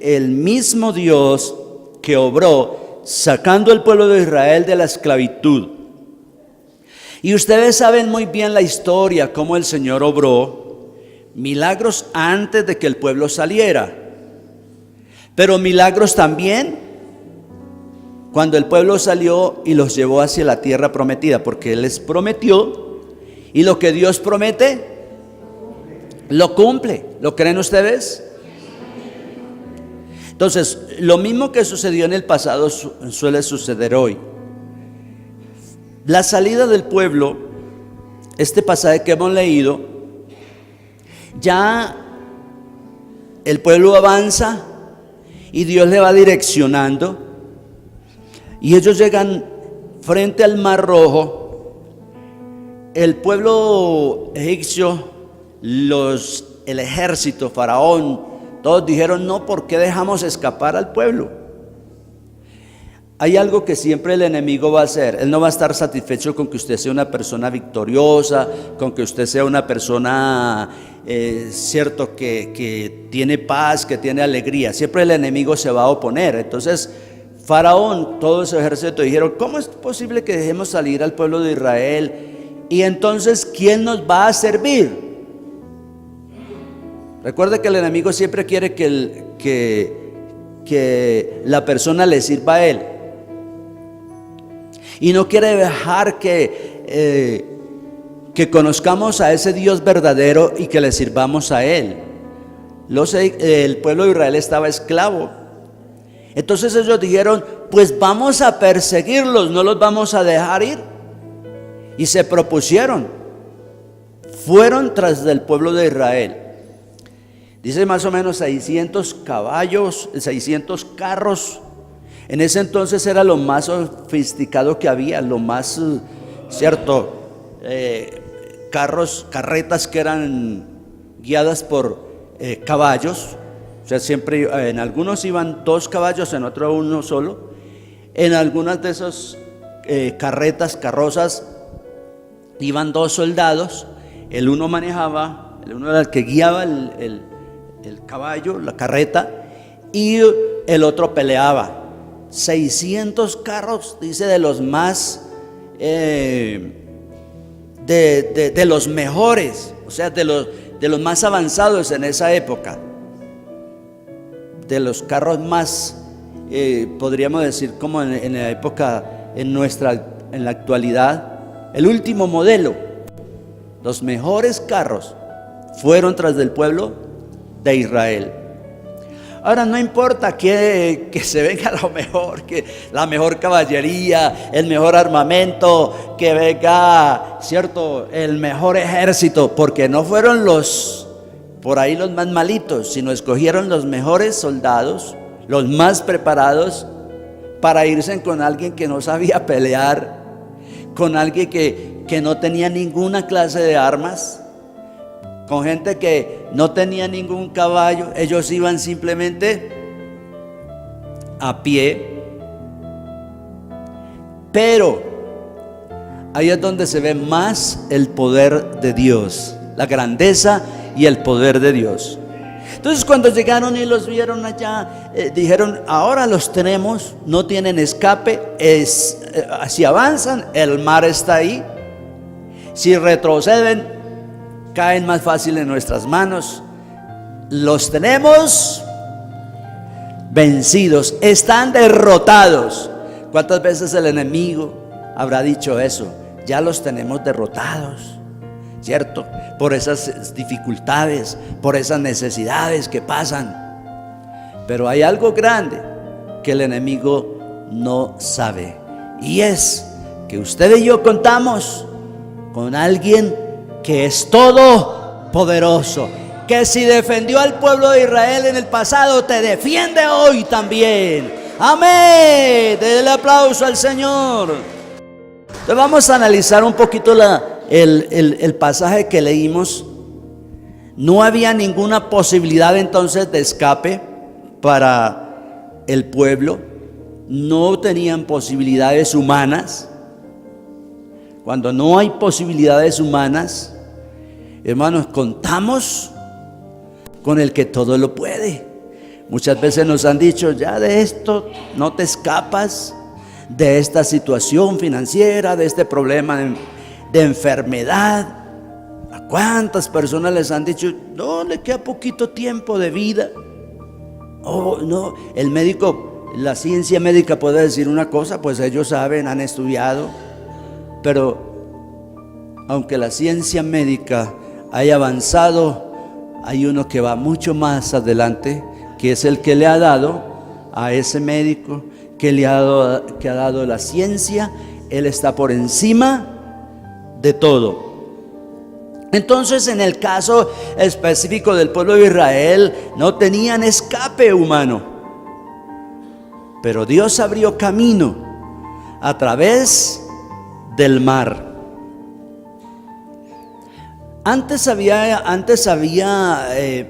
el mismo Dios que obró sacando al pueblo de Israel de la esclavitud. Y ustedes saben muy bien la historia, cómo el Señor obró milagros antes de que el pueblo saliera, pero milagros también cuando el pueblo salió y los llevó hacia la tierra prometida, porque Él les prometió, y lo que Dios promete, lo cumple. ¿Lo creen ustedes? Entonces, lo mismo que sucedió en el pasado suele suceder hoy. La salida del pueblo, este pasaje que hemos leído, ya el pueblo avanza y Dios le va direccionando, y ellos llegan frente al Mar Rojo. El pueblo egipcio, el ejército, Faraón, todos dijeron: no, ¿por qué dejamos escapar al pueblo? Hay algo que siempre el enemigo va a hacer. Él no va a estar satisfecho con que usted sea una persona victoriosa, con que usted sea una persona, cierto, que tiene paz, que tiene alegría. Siempre el enemigo se va a oponer. Entonces Faraón, todo ese ejército dijeron: ¿cómo es posible que dejemos salir al pueblo de Israel? Y entonces, ¿quién nos va a servir? Recuerde que el enemigo siempre quiere que la persona le sirva a él, y no quiere dejar que conozcamos a ese Dios verdadero y que le sirvamos a Él. El pueblo de Israel estaba esclavo. Entonces ellos dijeron: pues vamos a perseguirlos, no los vamos a dejar ir. Y se propusieron, fueron tras del pueblo de Israel. Dice más o menos 600 caballos, 600 carros. En ese entonces era lo más sofisticado que había, lo más, cierto, carretas que eran guiadas por caballos. O sea, siempre en algunos iban 2 caballos, en otros uno solo. En algunas de esas carrozas iban 2 soldados. El uno manejaba, el uno era el que guiaba el caballo, la carreta, y el otro peleaba. 600 carros, dice, de los más de los mejores, o sea, de los más avanzados en esa época, de los carros más, podríamos decir, como en la época, en la actualidad, el último modelo. Los mejores carros fueron tras del pueblo de Israel. Ahora, no importa que se venga lo mejor, que la mejor caballería, el mejor armamento, que venga, cierto, el mejor ejército, porque no fueron por ahí los más malitos, sino escogieron los mejores soldados, los más preparados, para irse con alguien que no sabía pelear, con alguien que no tenía ninguna clase de armas, con gente que no tenía ningún caballo. Ellos iban simplemente a pie. Pero ahí es donde se ve más el poder de Dios, la grandeza y el poder de Dios. Entonces, cuando llegaron y los vieron allá, dijeron: ahora los tenemos, no tienen escape. Si avanzan, el mar está ahí. Si retroceden, caen más fácil en nuestras manos. Los tenemos vencidos, están derrotados. ¿Cuántas veces el enemigo habrá dicho eso? Ya los tenemos derrotados, ¿cierto? Por esas dificultades, por esas necesidades que pasan. Pero hay algo grande que el enemigo no sabe, y es que usted y yo contamos con alguien que es todopoderoso, que si defendió al pueblo de Israel en el pasado, te defiende hoy también. Amén. Denle el aplauso al Señor. Entonces vamos a analizar un poquito el pasaje que leímos. No había ninguna posibilidad entonces de escape para el pueblo. No tenían posibilidades humanas. Cuando no hay posibilidades humanas, hermanos, contamos con el que todo lo puede. Muchas veces nos han dicho, ya de esto no te escapas, de esta situación financiera, de este problema de enfermedad. ¿A cuántas personas les han dicho, no, le queda poquito tiempo de vida? Oh, no, el médico, la ciencia médica puede decir una cosa, pues ellos saben, han estudiado, pero aunque la ciencia médica haya avanzado, hay uno que va mucho más adelante, que es el que le ha dado a ese médico, que ha dado la ciencia. Él está por encima de todo. Entonces, en el caso específico del pueblo de Israel, no tenían escape humano, pero Dios abrió camino a través del mar. Antes había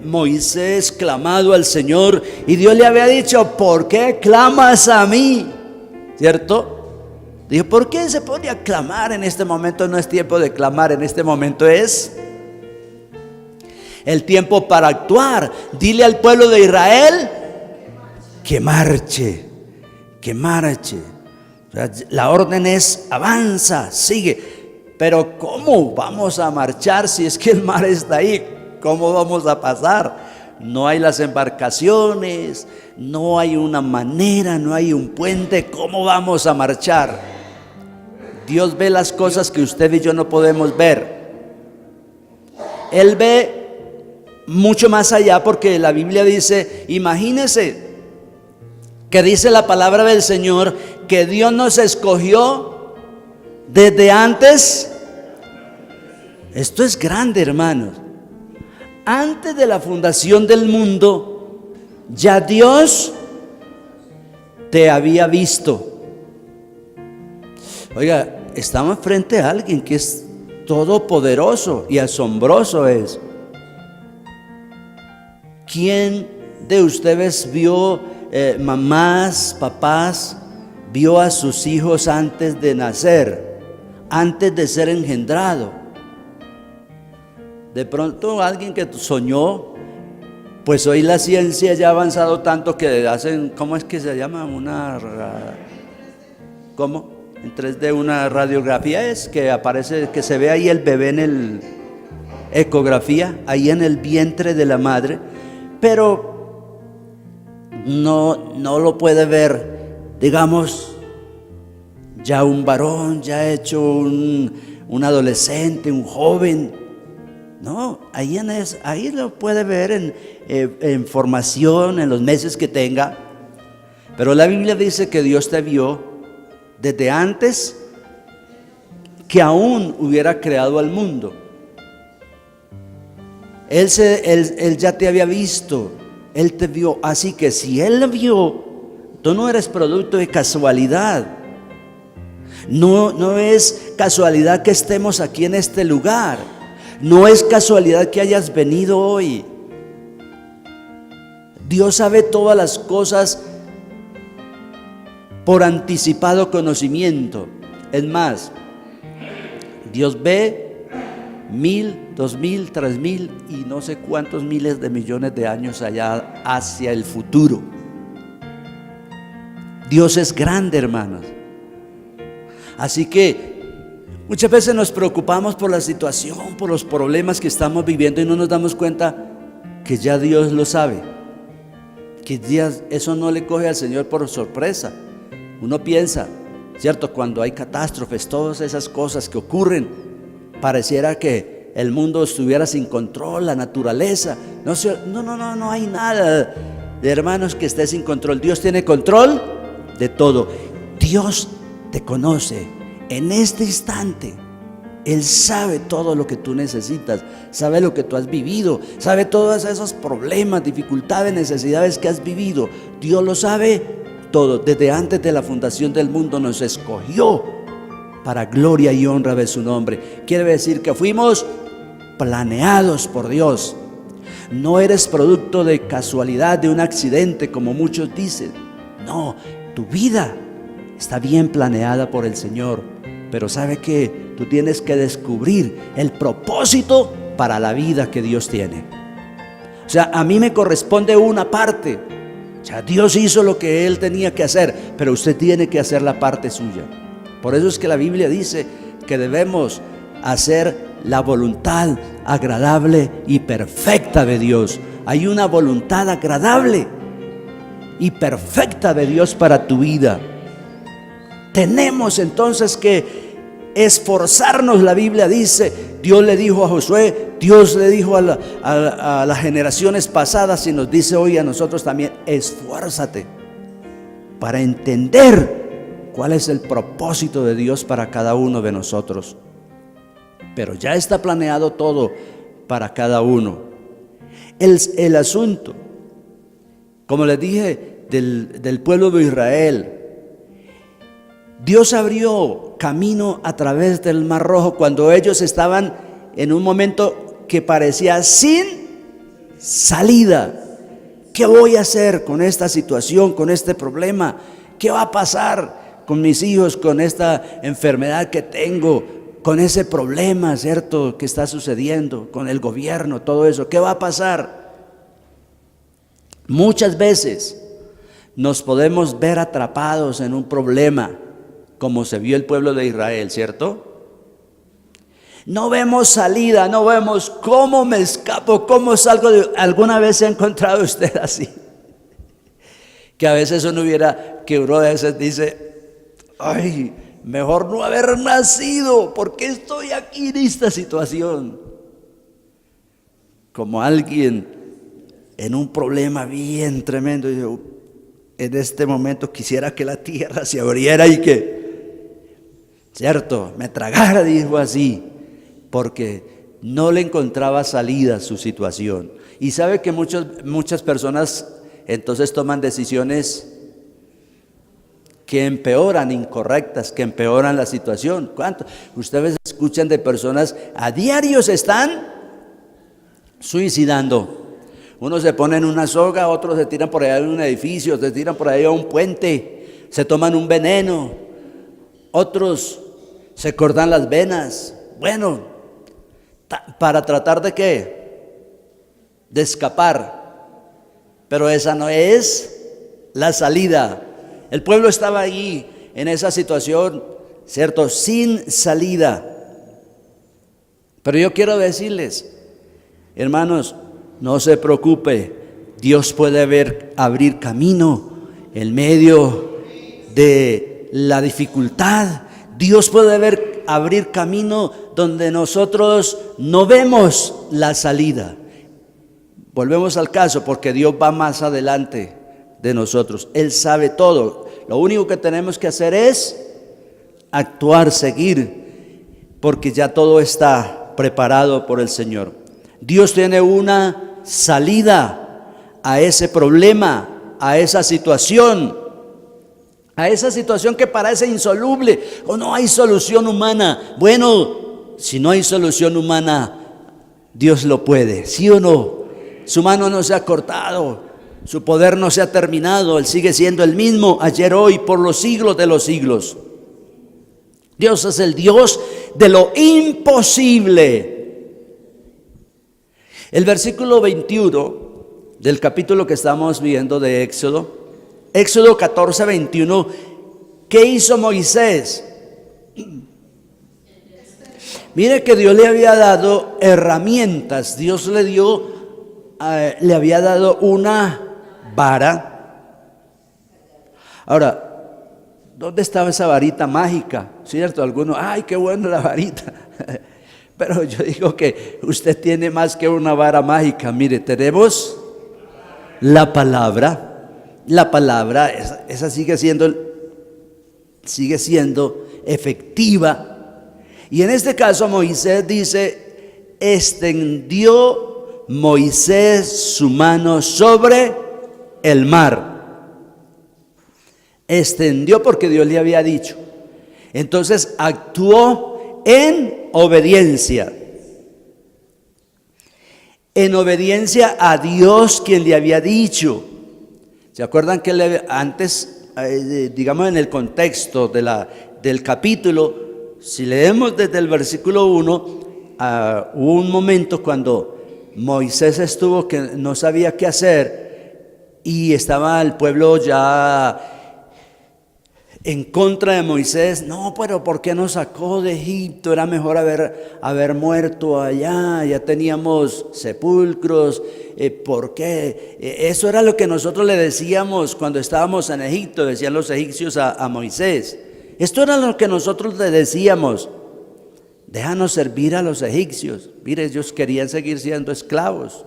Moisés clamado al Señor y Dios le había dicho, ¿por qué clamas a mí? ¿Cierto? Dijo, ¿por qué se pone a clamar en este momento? No es tiempo de clamar, en este momento es el tiempo para actuar. Dile al pueblo de Israel que marche, que marche. O sea, la orden es avanza, sigue. Pero ¿cómo vamos a marchar si es que el mar está ahí? ¿Cómo vamos a pasar? No hay las embarcaciones, no hay una manera, no hay un puente. ¿Cómo vamos a marchar? Dios ve las cosas que usted y yo no podemos ver. Él ve mucho más allá, porque la Biblia dice, imagínese que dice la palabra del Señor que Dios nos escogió desde antes. Esto es grande, hermanos. Antes de la fundación del mundo, ya Dios te había visto. Oiga, estamos frente a alguien que es todopoderoso y asombroso es. ¿Quién de ustedes vio, mamás, papás, vio a sus hijos antes de nacer, antes de ser engendrado? De pronto alguien que soñó, pues hoy la ciencia ya ha avanzado tanto que hacen, ¿cómo es que se llama? ¿Cómo? En 3D, una radiografía es que aparece, que se ve ahí el bebé en el ecografía, ahí en el vientre de la madre, pero no lo puede ver, digamos, ya un varón, ya hecho un adolescente, un joven. No, ahí lo puede ver en formación, en los meses que tenga. Pero la Biblia dice que Dios te vio desde antes que aún hubiera creado al mundo. Él ya te había visto, Él te vio. Así que si Él lo vio, tú no eres producto de casualidad. No es casualidad que estemos aquí en este lugar. No es casualidad que hayas venido hoy. Dios sabe todas las cosas por anticipado conocimiento. Es más, Dios ve 1000, 2000, 3000 y no sé cuántos miles de millones de años allá hacia el futuro. Dios es grande, hermanos. Así que muchas veces nos preocupamos por la situación, por los problemas que estamos viviendo y no nos damos cuenta que ya Dios lo sabe, que eso no le coge al Señor por sorpresa. Uno piensa, ¿cierto? Cuando hay catástrofes, todas esas cosas que ocurren, pareciera que el mundo estuviera sin control, la naturaleza. No hay nada, hermanos, que esté sin control. Dios tiene control de todo. Dios te conoce. En este instante, Él sabe todo lo que tú necesitas, sabe lo que tú has vivido, sabe todos esos problemas, dificultades, necesidades que has vivido. Dios lo sabe todo. Desde antes de la fundación del mundo nos escogió para gloria y honra de su nombre. Quiere decir que fuimos planeados por Dios. No eres producto de casualidad, de un accidente, como muchos dicen. No, tu vida está bien planeada por el Señor. Pero sabe que tú tienes que descubrir el propósito para la vida que Dios tiene. O sea, a mí me corresponde una parte, O sea, Dios hizo lo que Él tenía que hacer, pero usted tiene que hacer la parte suya. Por eso es que la Biblia dice que debemos hacer la voluntad agradable y perfecta de Dios. Hay una voluntad agradable y perfecta de Dios para tu vida. Tenemos entonces que esforzarnos. La Biblia dice, Dios le dijo a Josué, Dios le dijo a las generaciones pasadas y nos dice hoy a nosotros también: esfuérzate para entender cuál es el propósito de Dios para cada uno de nosotros. Pero ya está planeado todo para cada uno. El asunto, como les dije, del pueblo de Israel, Dios abrió camino a través del Mar Rojo cuando ellos estaban en un momento que parecía sin salida. ¿Qué voy a hacer con esta situación, con este problema? ¿Qué va a pasar con mis hijos, con esta enfermedad que tengo, con ese problema, cierto, que está sucediendo, con el gobierno, todo eso? ¿Qué va a pasar? Muchas veces nos podemos ver atrapados en un problema, como se vio el pueblo de Israel, ¿cierto? No vemos salida, no vemos cómo me escapo, cómo salgo. ¿Alguna vez se ha encontrado usted así? Que a veces uno uno a veces dice: ay, mejor no haber nacido, porque estoy aquí en esta situación. Como alguien en un problema bien tremendo, y yo, en este momento quisiera que la tierra se abriera y que, cierto, me tragara, dijo así, porque no le encontraba salida a su situación. Y sabe que muchas personas entonces toman decisiones que empeoran, incorrectas, que empeoran la situación. ¿Cuánto? Ustedes escuchan de personas a diario se están suicidando. Unos se ponen una soga, otros se tiran por allá de un edificio, se tiran por allá a un puente, se toman un veneno, otros se cortan las venas. Bueno, ¿para tratar de qué? De escapar. Pero esa no es la salida. El pueblo estaba allí en esa situación, ¿cierto? Sin salida. Pero yo quiero decirles, hermanos, no se preocupe. Dios puede abrir camino en medio de la dificultad. Dios puede abrir camino donde nosotros no vemos la salida. Volvemos al caso, porque Dios va más adelante de nosotros. Él sabe todo. Lo único que tenemos que hacer es actuar, seguir, porque ya todo está preparado por el Señor. Dios tiene una salida a ese problema, a esa situación que parece insoluble, o no hay solución humana. Bueno, si no hay solución humana, Dios lo puede, ¿sí o no? Su mano no se ha cortado, su poder no se ha terminado. Él sigue siendo el mismo ayer, hoy, por los siglos de los siglos. Dios es el Dios de lo imposible. El versículo 21 del capítulo que estamos viendo de Éxodo 14, 21, ¿qué hizo Moisés? Mire que Dios le había dado herramientas. Dios le había dado una vara. Ahora, ¿dónde estaba esa varita mágica? ¿Cierto? Algunos, ay, qué buena la varita. Pero yo digo que usted tiene más que una vara mágica. Mire, tenemos la palabra. La palabra, esa sigue siendo efectiva. Y en este caso Moisés dice: extendió Moisés su mano sobre el mar. Extendió porque Dios le había dicho. Entonces actuó en obediencia. En obediencia a Dios, quien le había dicho. ¿Se acuerdan que antes, digamos en el contexto del capítulo, si leemos desde el versículo 1, hubo un momento cuando Moisés estuvo que no sabía qué hacer, y estaba el pueblo ya en contra de Moisés. No, pero ¿por qué nos sacó de Egipto? Era mejor haber muerto allá, ya teníamos sepulcros. ¿Por qué? Eso era lo que nosotros le decíamos cuando estábamos en Egipto, decían los egipcios a Moisés. Esto era lo que nosotros le decíamos: déjanos servir a los egipcios. Mire, ellos querían seguir siendo esclavos,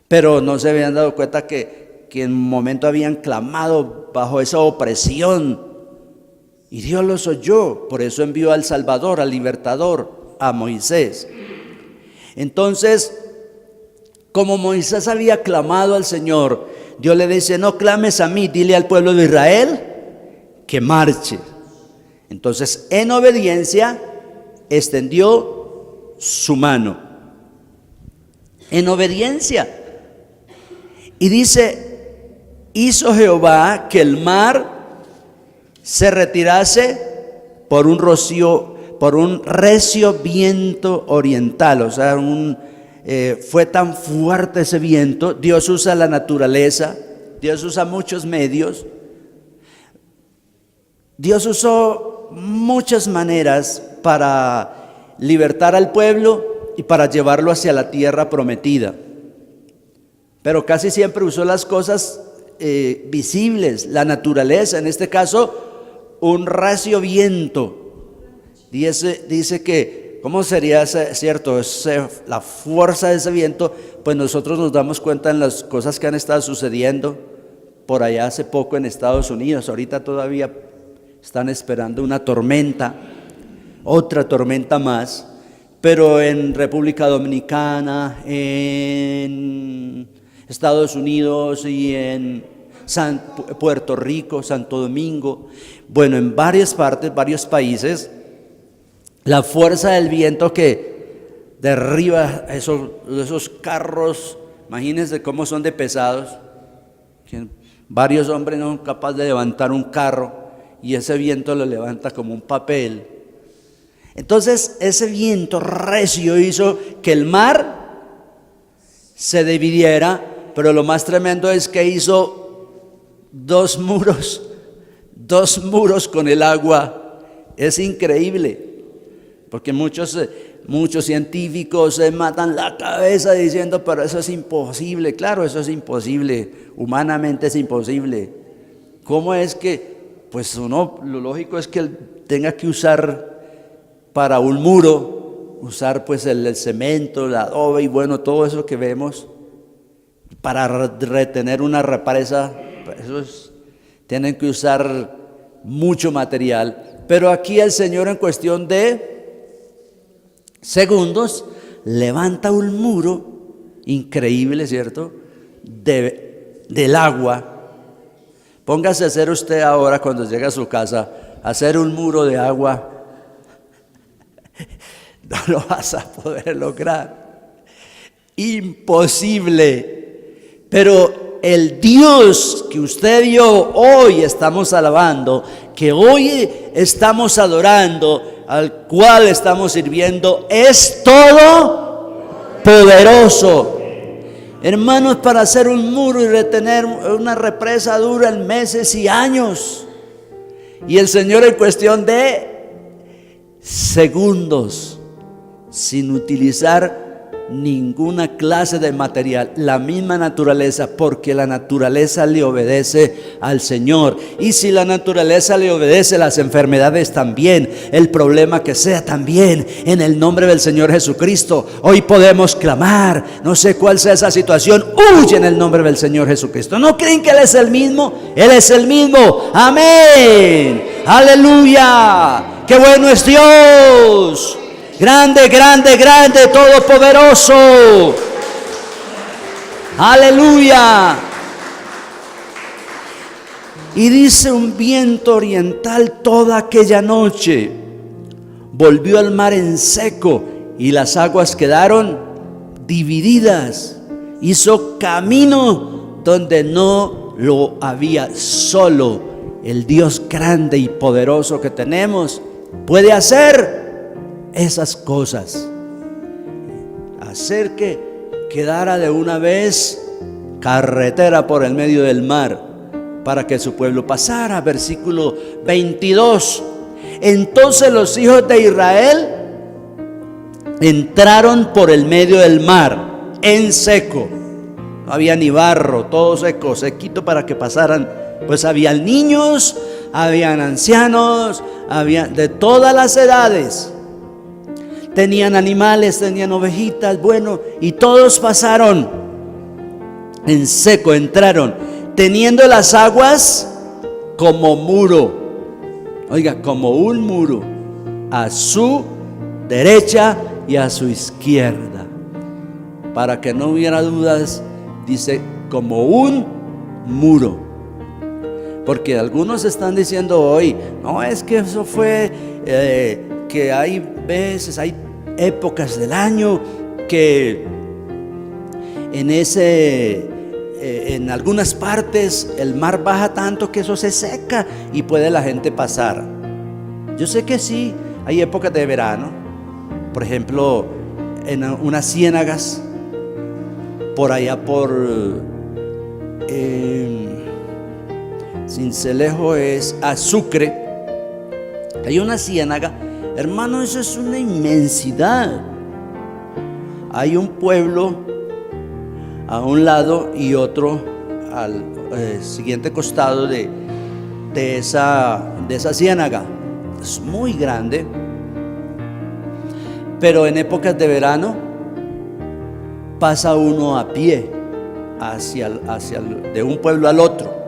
pero no se habían dado cuenta que en un momento habían clamado bajo esa opresión, y Dios los oyó. Por eso envió al Salvador, al Libertador, a Moisés. Entonces, como Moisés había clamado al Señor, Dios le dice: no clames a mí, dile al pueblo de Israel que marche. Entonces, en obediencia, extendió su mano. En obediencia. Y dice: hizo Jehová que el mar se retirase por un recio viento oriental. O sea, fue tan fuerte ese viento. Dios usa la naturaleza, Dios usa muchos medios. Dios usó muchas maneras para libertar al pueblo y para llevarlo hacia la tierra prometida. Pero casi siempre usó las cosas visibles, la naturaleza. En este caso, un recio viento. Dice que, ¿cómo sería cierto? La fuerza de ese viento. Pues nosotros nos damos cuenta en las cosas que han estado sucediendo por allá hace poco en Estados Unidos. Ahorita todavía están esperando una tormenta, otra tormenta más. Pero en República Dominicana, en Estados Unidos y en Puerto Rico, Santo Domingo, bueno, en varias partes, varios países, la fuerza del viento que derriba esos carros, imagínense cómo son de pesados, que varios hombres no son capaces de levantar un carro y ese viento lo levanta como un papel. Entonces ese viento recio hizo que el mar se dividiera. Pero lo más tremendo es que hizo dos muros con el agua. Es increíble, porque muchos científicos se matan la cabeza diciendo: pero eso es imposible. Claro, eso es imposible, humanamente es imposible. ¿Cómo es que? Pues lo lógico es que él tenga que usar para un muro, usar pues el cemento, el adobe y bueno, todo eso que vemos. Para retener una represa, tienen que usar mucho material. Pero aquí el Señor, en cuestión de segundos, levanta un muro increíble, ¿cierto? Del agua. Póngase a hacer usted ahora, cuando llegue a su casa, hacer un muro de agua. No lo vas a poder lograr. Imposible. Pero el Dios que usted y yo hoy estamos alabando, que hoy estamos adorando, al cual estamos sirviendo, es todo poderoso. Hermanos, para hacer un muro y retener una represa dura en meses y años. Y el Señor, en cuestión de segundos, sin utilizar ninguna clase de material, la misma naturaleza, porque la naturaleza le obedece al Señor. Y si la naturaleza le obedece, las enfermedades también, el problema que sea también, en el nombre del Señor Jesucristo. Hoy podemos clamar, no sé cuál sea esa situación, huye en el nombre del Señor Jesucristo. ¿No creen que Él es el mismo? Él es el mismo. Amén. Aleluya. Qué bueno es Dios. Grande, grande, grande, todopoderoso. Aleluya. Y dice: un viento oriental toda aquella noche volvió al mar en seco y las aguas quedaron divididas. Hizo camino donde no lo había. Solo el Dios grande y poderoso que tenemos puede hacer esas cosas, hacer que quedara de una vez carretera por el medio del mar para que su pueblo pasara. Versículo 22. Entonces los hijos de Israel entraron por el medio del mar en seco. No había ni barro, todo seco, sequito para que pasaran. Pues habían niños, habían ancianos, habían de todas las edades. Tenían animales, tenían ovejitas, bueno, y todos pasaron en seco, entraron, teniendo las aguas como muro. Oiga, como un muro a su derecha y a su izquierda. Para que no hubiera dudas, dice como un muro. Porque algunos están diciendo hoy, no, es que eso fue que hay veces, hay épocas del año que en algunas partes el mar baja tanto que eso se seca y puede la gente pasar. Yo sé que sí, hay épocas de verano, por ejemplo, en unas ciénagas, por allá por Cincelejo es Sucre, hay una ciénaga, hermano, eso es una inmensidad. Hay un pueblo a un lado y otro al siguiente costado de esa ciénaga. Es muy grande, pero en épocas de verano pasa uno a pie de un pueblo al otro.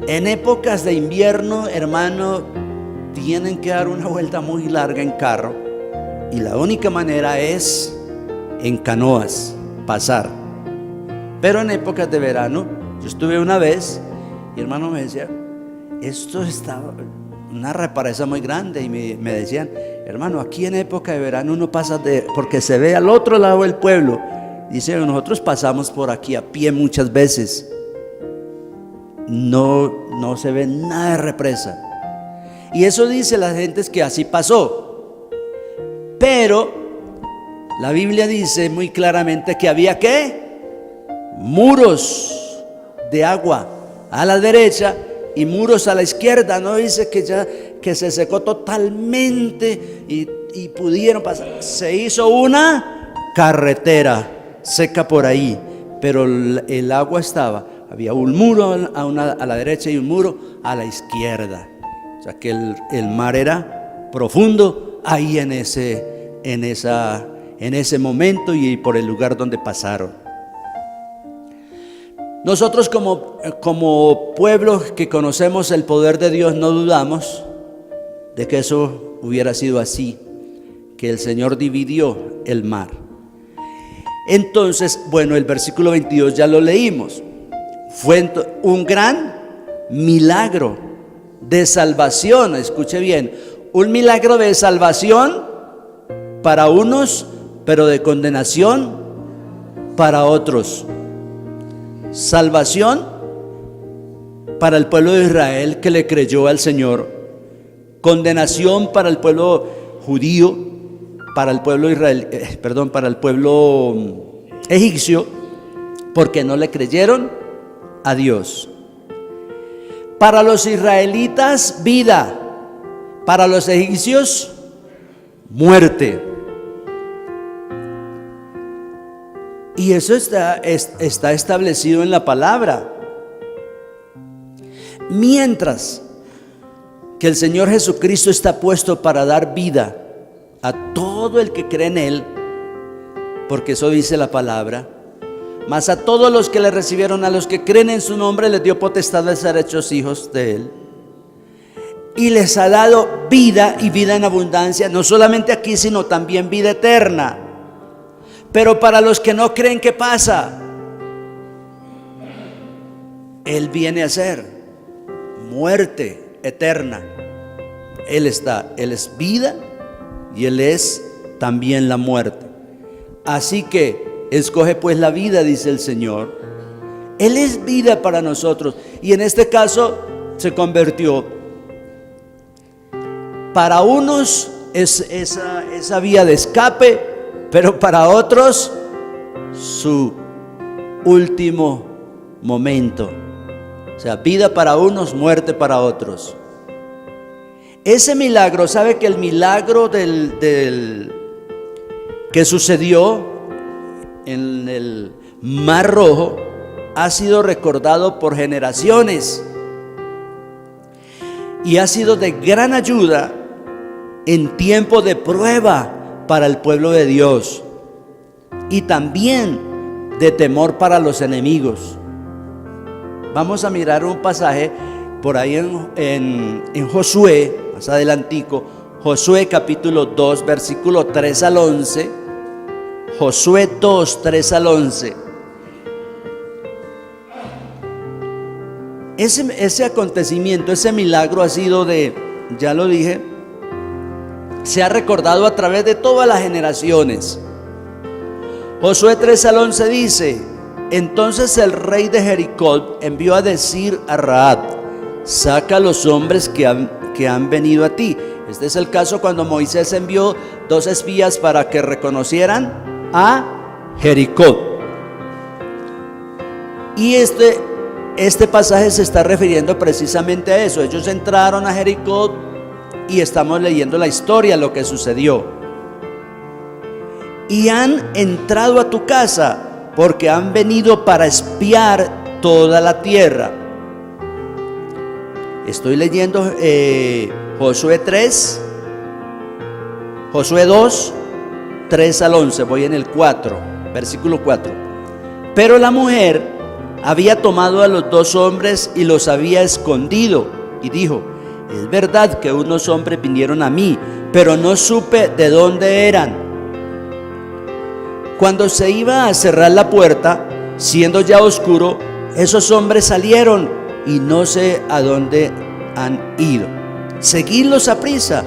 En épocas de invierno, hermano, tienen que dar una vuelta muy larga en carro, y la única manera es en canoas pasar. Pero en épocas de verano, yo estuve una vez y hermano me decía, esto está una represa muy grande, y me decían, hermano, aquí en época de verano uno pasa porque se ve al otro lado del pueblo. Dice, nosotros pasamos por aquí a pie muchas veces. No se ve nada de represa. Y eso dice la gente, es que así pasó. Pero la Biblia dice muy claramente que había ¿qué? Muros de agua a la derecha y muros a la izquierda. No dice que se secó totalmente y pudieron pasar. Se hizo una carretera seca por ahí, pero el agua había un muro a la derecha y un muro a la izquierda. O sea que el mar era profundo ahí en ese momento y por el lugar donde pasaron. Nosotros como pueblo que conocemos el poder de Dios, no dudamos de que eso hubiera sido así, que el Señor dividió el mar. Entonces, bueno, el versículo 22 ya lo leímos. Fue un gran milagro de salvación. Escuche bien, un milagro de salvación para unos, pero de condenación para otros. Salvación para el pueblo de Israel que le creyó al Señor. Condenación para el pueblo judío, para el pueblo para el pueblo egipcio, porque no le creyeron a Dios. Para los israelitas, vida; para los egipcios, muerte. Y eso está establecido en la palabra. Mientras que el Señor Jesucristo está puesto para dar vida a todo el que cree en Él, porque eso dice la palabra. Mas a todos los que le recibieron, a los que creen en su nombre, les dio potestad de ser hechos hijos de Él. Y les ha dado vida, y vida en abundancia, no solamente aquí, sino también vida eterna. Pero para los que no creen, ¿qué pasa? Él viene a ser muerte eterna. Él es vida y Él es también la muerte. Así que escoge pues la vida, dice el Señor. Él es vida para nosotros, y en este caso se convirtió. Para unos es esa vía de escape, pero para otros su último momento. O sea, vida para unos, muerte para otros. Ese milagro, ¿sabe que el milagro que sucedió en el Mar Rojo ha sido recordado por generaciones y ha sido de gran ayuda en tiempo de prueba para el pueblo de Dios y también de temor para los enemigos? Vamos a mirar un pasaje por ahí en Josué, más adelantico, Josué capítulo 2, versículo 3 al 11. Josué 2, 3 al 11. Ese acontecimiento, ese milagro ha sido ya lo dije, se ha recordado a través de todas las generaciones. Josué 3 al 11 dice: entonces el rey de Jericó envió a decir a Rahab: saca a los hombres que han venido a ti. Este es el caso cuando Moisés envió 2 espías para que reconocieran a Jericó. Y este pasaje se está refiriendo precisamente a eso. Ellos entraron a Jericó y estamos leyendo la historia, lo que sucedió. Y han entrado a tu casa porque han venido para espiar toda la tierra. Estoy leyendo Josué 3, Josué 2, 3 al 11. Voy en el 4, versículo 4. Pero la mujer había tomado a los 2 hombres y los había escondido, y dijo: es verdad que unos hombres vinieron a mí, pero no supe de dónde eran. Cuando se iba a cerrar la puerta, siendo ya oscuro, esos hombres salieron y no sé a dónde han ido. Seguidlos aprisa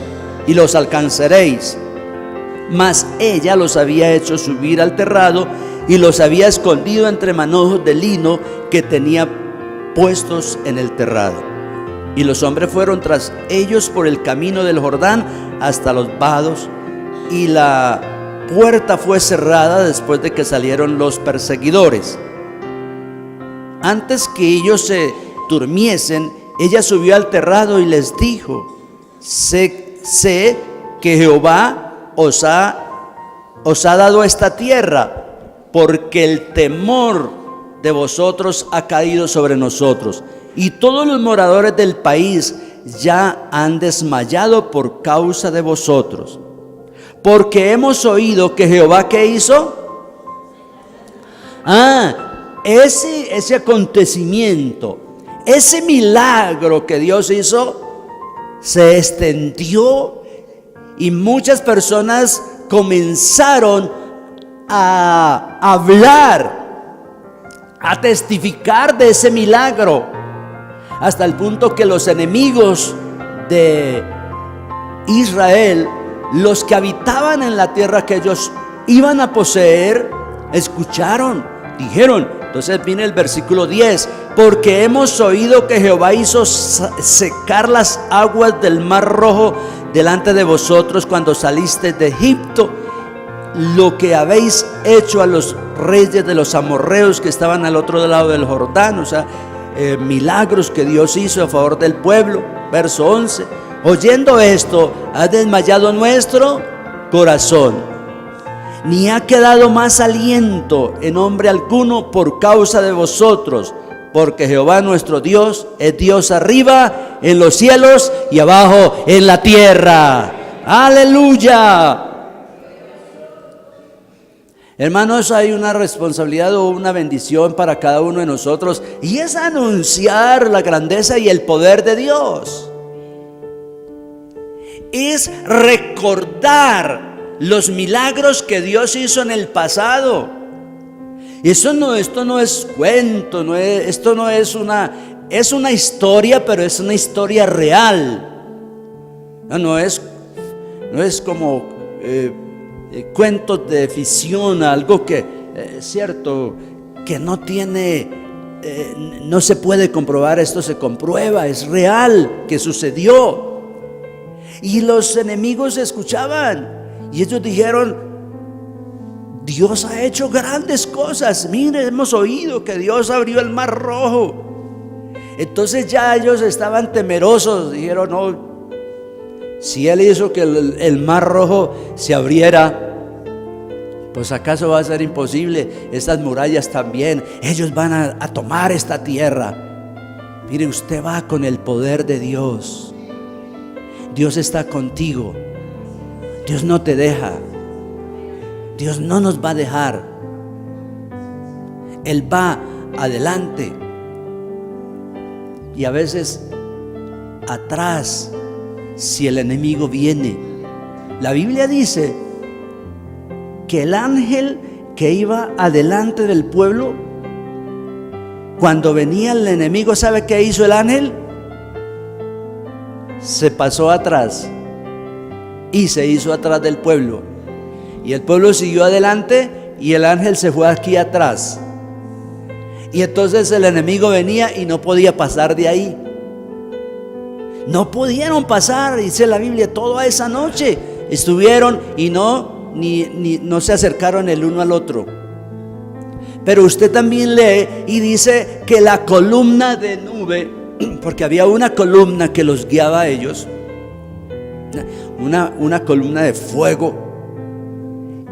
y los alcanzaréis. Mas ella los había hecho subir al terrado y los había escondido entre manojos de lino que tenía puestos en el terrado. Y los hombres fueron tras ellos por el camino del Jordán hasta los vados, y la puerta fue cerrada después de que salieron los perseguidores. Antes que ellos se durmiesen, ella subió al terrado y les dijo: sé que Jehová os ha dado esta tierra, porque el temor de vosotros ha caído sobre nosotros, y todos los moradores del país ya han desmayado por causa de vosotros. Porque hemos oído que Jehová, ¿qué hizo? Ese acontecimiento, ese milagro que Dios hizo, se extendió y muchas personas comenzaron a hablar, a testificar de ese milagro, hasta el punto que los enemigos de Israel, los que habitaban en la tierra que ellos iban a poseer, escucharon, dijeron. Entonces viene el versículo 10: porque hemos oído que Jehová hizo secar las aguas del Mar Rojo delante de vosotros cuando salisteis de Egipto, lo que habéis hecho a los reyes de los amorreos que estaban al otro lado del Jordán. O sea, milagros que Dios hizo a favor del pueblo. Verso 11: oyendo esto, ha desmayado nuestro corazón, ni ha quedado más aliento en hombre alguno por causa de vosotros, porque Jehová nuestro Dios es Dios arriba en los cielos y abajo en la tierra. ¡Aleluya! Hermanos, hay una responsabilidad o una bendición para cada uno de nosotros, y es anunciar la grandeza y el poder de Dios. Es recordar los milagros que Dios hizo en el pasado. Esto no es cuento, es una historia, pero es una historia real. No es como cuentos de ficción, algo que es cierto, que no se puede comprobar. Esto se comprueba, es real, que sucedió. Y los enemigos escuchaban y ellos dijeron: Dios ha hecho grandes cosas. Mire, hemos oído que Dios abrió el mar rojo. Entonces ya ellos estaban temerosos. Dijeron, no, si Él hizo que el mar rojo se abriera, pues acaso va a ser imposible. Estas murallas también. Ellos van a tomar esta tierra. Mire, usted va con el poder de Dios. Dios está contigo. Dios no te deja. Dios no nos va a dejar. Él va adelante y a veces atrás si el enemigo viene. La Biblia dice que el ángel que iba adelante del pueblo, cuando venía el enemigo, ¿sabe qué hizo el ángel? Se pasó atrás y se hizo atrás del pueblo. Y el pueblo siguió adelante y el ángel se fue aquí atrás. Y entonces el enemigo venía y no podía pasar de ahí. No pudieron pasar, dice la Biblia, toda esa noche estuvieron y no se acercaron el uno al otro. Pero usted también lee y dice que la columna de nube, porque había una columna que los guiaba a ellos, una columna de fuego.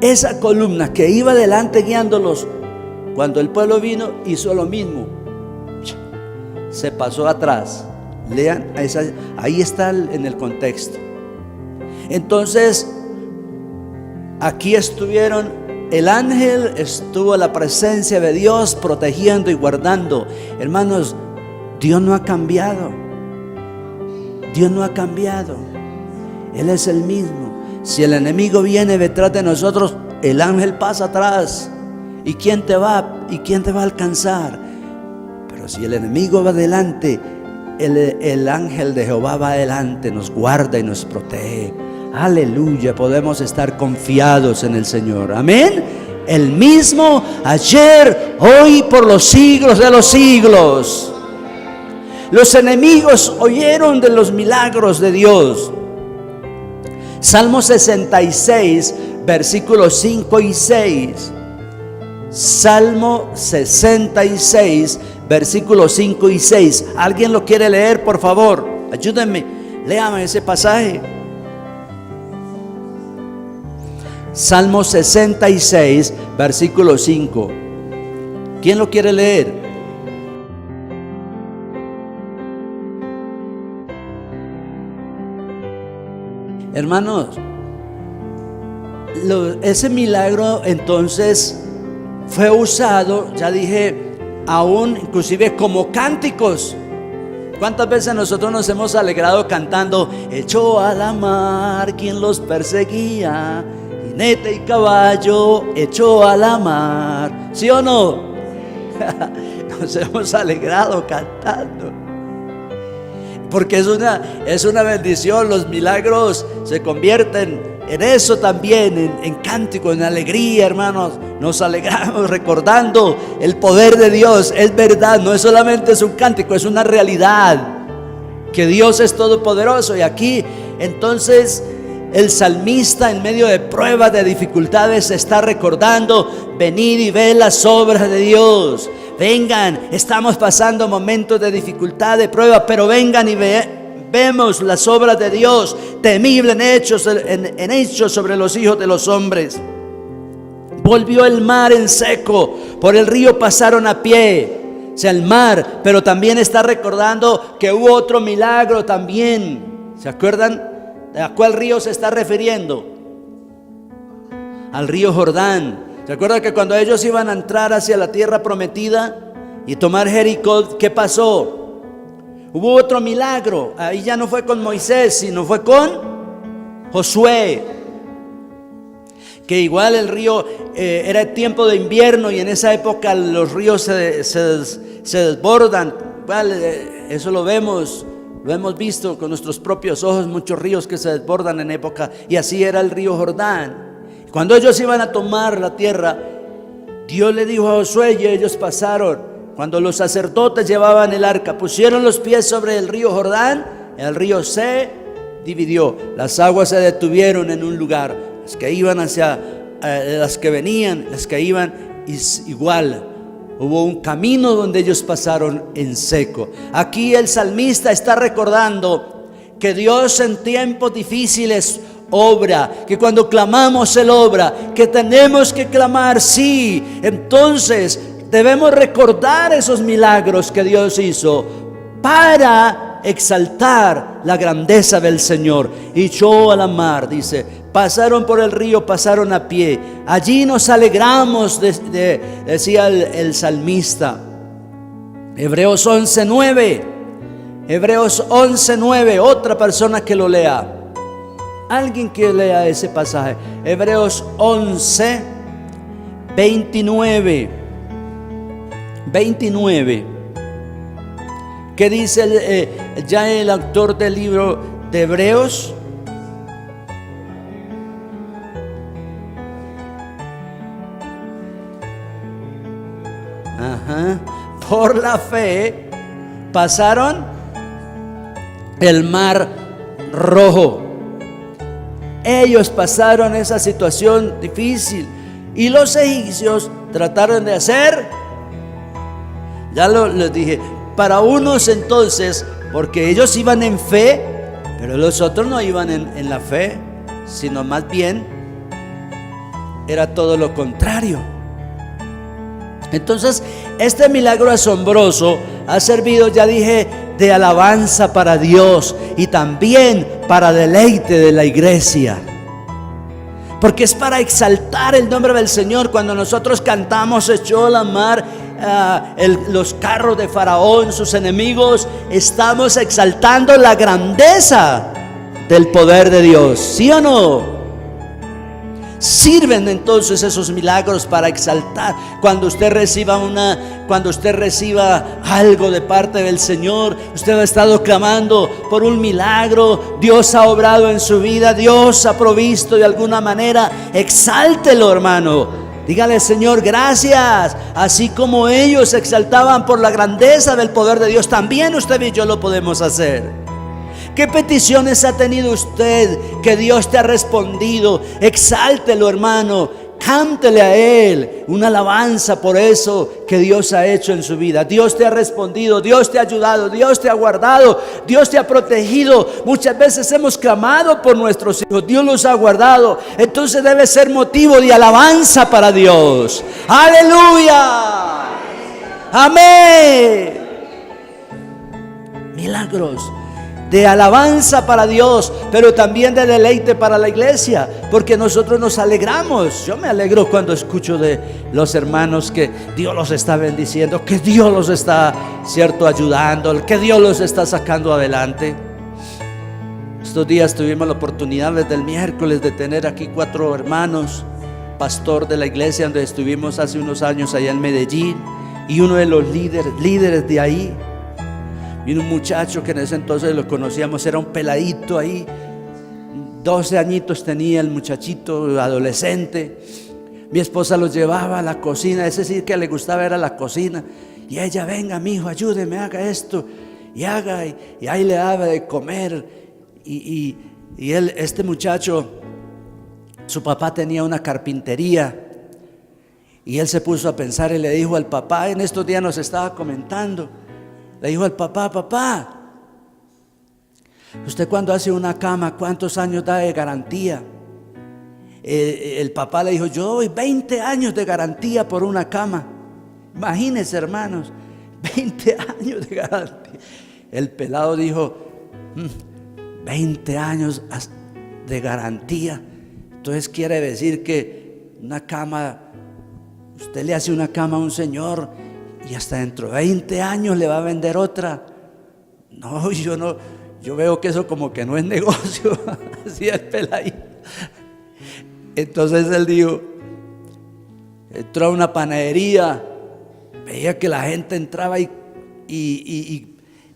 Esa columna que iba delante guiándolos, cuando el pueblo vino, hizo lo mismo. Se pasó atrás. Lean, ahí está en el contexto. Entonces, aquí estuvieron, el ángel estuvo a la presencia de Dios, protegiendo y guardando. Hermanos, Dios no ha cambiado. Dios no ha cambiado. Él es el mismo. Si el enemigo viene detrás de nosotros, el ángel pasa atrás. ¿Y quién te va a alcanzar? Pero si el enemigo va adelante, el ángel de Jehová va adelante, nos guarda y nos protege. Aleluya, podemos estar confiados en el Señor. Amén. El mismo ayer, hoy, por los siglos de los siglos. Los enemigos oyeron de los milagros de Dios. Salmo 66, versículos 5 y 6. Salmo 66, versículos 5 y 6. ¿Alguien lo quiere leer, por favor? Ayúdenme, léame ese pasaje. Salmo 66, versículo 5. ¿Quién lo quiere leer? Hermanos, ese milagro entonces fue usado, ya dije, aún inclusive como cánticos. ¿Cuántas veces nosotros nos hemos alegrado cantando? Echó a la mar quien los perseguía, jinete y caballo echó a la mar. ¿Sí o no? Nos hemos alegrado cantando. Porque es una bendición. Los milagros se convierten en eso también, en cántico, en alegría, hermanos. Nos alegramos recordando el poder de Dios. Es verdad, no es solamente un cántico, es una realidad, que Dios es todopoderoso. Y aquí entonces el salmista, en medio de pruebas, de dificultades, está recordando: venid y ved las obras de Dios. Vengan, estamos pasando momentos de dificultad, de prueba, pero vengan y vemos las obras de Dios, temibles en hechos sobre los hijos de los hombres. Volvió el mar en seco, por el río pasaron a pie. O sea, el mar, pero también está recordando que hubo otro milagro también. ¿Se acuerdan a cuál río se está refiriendo? Al río Jordán. ¿Se acuerdan que cuando ellos iban a entrar hacia la tierra prometida y tomar Jericó, qué pasó? Hubo otro milagro. Ahí ya no fue con Moisés, sino fue con Josué. Que igual el río era tiempo de invierno y en esa época los ríos se desbordan. Eso lo hemos visto con nuestros propios ojos, muchos ríos que se desbordan en época, y así era el río Jordán. Cuando ellos iban a tomar la tierra, Dios le dijo a Josué y ellos pasaron. Cuando los sacerdotes llevaban el arca, pusieron los pies sobre el río Jordán, el río se dividió, las aguas se detuvieron en un lugar. Los que iban hacia las que venían, las que iban, igual. Hubo un camino donde ellos pasaron en seco. Aquí el salmista está recordando que Dios en tiempos difíciles obra, que cuando clamamos Él obra, que tenemos que clamar, sí. Entonces debemos recordar esos milagros que Dios hizo para exaltar la grandeza del Señor. Y echó a la mar, dice, pasaron por el río, pasaron a pie. Allí nos alegramos, decía el salmista. Hebreos 11:9. Hebreos 11:9. Otra persona que lo lea. Alguien que lea ese pasaje. Hebreos 11:29. 29. ¿Qué dice ya el autor del libro de Hebreos? Por la fe pasaron el mar rojo. Ellos pasaron esa situación difícil y los egipcios trataron de hacer, ya les dije, para unos entonces, porque ellos iban en fe, pero los otros no iban en la fe, sino más bien era todo lo contrario. Entonces este milagro asombroso ha servido, ya dije, de alabanza para Dios y también para deleite de la iglesia, porque es para exaltar el nombre del Señor. Cuando nosotros cantamos echó a la mar los carros de Faraón, sus enemigos, estamos exaltando la grandeza del poder de Dios, ¿sí o no? Sirven entonces esos milagros para exaltar. Cuando usted reciba algo de parte del Señor, usted ha estado clamando por un milagro, Dios ha obrado en su vida, Dios ha provisto de alguna manera, exáltelo, hermano. Dígale, Señor, gracias. Así como ellos exaltaban por la grandeza del poder de Dios, también usted y yo lo podemos hacer. ¿Qué peticiones ha tenido usted que Dios te ha respondido? Exáltelo, hermano. Cántele a Él una alabanza por eso que Dios ha hecho en su vida. Dios te ha respondido, Dios te ha ayudado, Dios te ha guardado, Dios te ha protegido. Muchas veces hemos clamado por nuestros hijos, Dios los ha guardado. Entonces debe ser motivo de alabanza para Dios. ¡Aleluya! ¡Amén! Milagros de alabanza para Dios, pero también de deleite para la iglesia, porque nosotros nos alegramos. Yo me alegro cuando escucho de los hermanos que Dios los está bendiciendo, que Dios los está, cierto, ayudando, que Dios los está sacando adelante. Estos días tuvimos la oportunidad desde el miércoles de tener aquí 4 hermanos, pastor de la iglesia donde estuvimos hace unos años allá en Medellín, y uno de los líderes de ahí. Vino un muchacho que en ese entonces lo conocíamos, era un peladito ahí, 12 añitos tenía el muchachito, adolescente. Mi esposa los llevaba a la cocina, es decir, que le gustaba era la cocina. Y ella, venga, mijo, ayúdeme, haga esto y haga, y ahí le daba de comer. Y él, este muchacho, su papá tenía una carpintería. Y él se puso a pensar y le dijo al papá, en estos días nos estaba comentando, le dijo al papá, papá, usted cuando hace una cama, ¿cuántos años da de garantía? El papá le dijo, yo doy 20 años de garantía por una cama. Imagínense, hermanos, 20 años de garantía. El pelado dijo, 20 años de garantía. Entonces quiere decir que una cama, usted le hace una cama a un señor y hasta dentro de 20 años le va a vender otra. No, yo veo que eso como que no es negocio. Así es peladito. Entonces él dijo, entró a una panadería, veía que la gente entraba y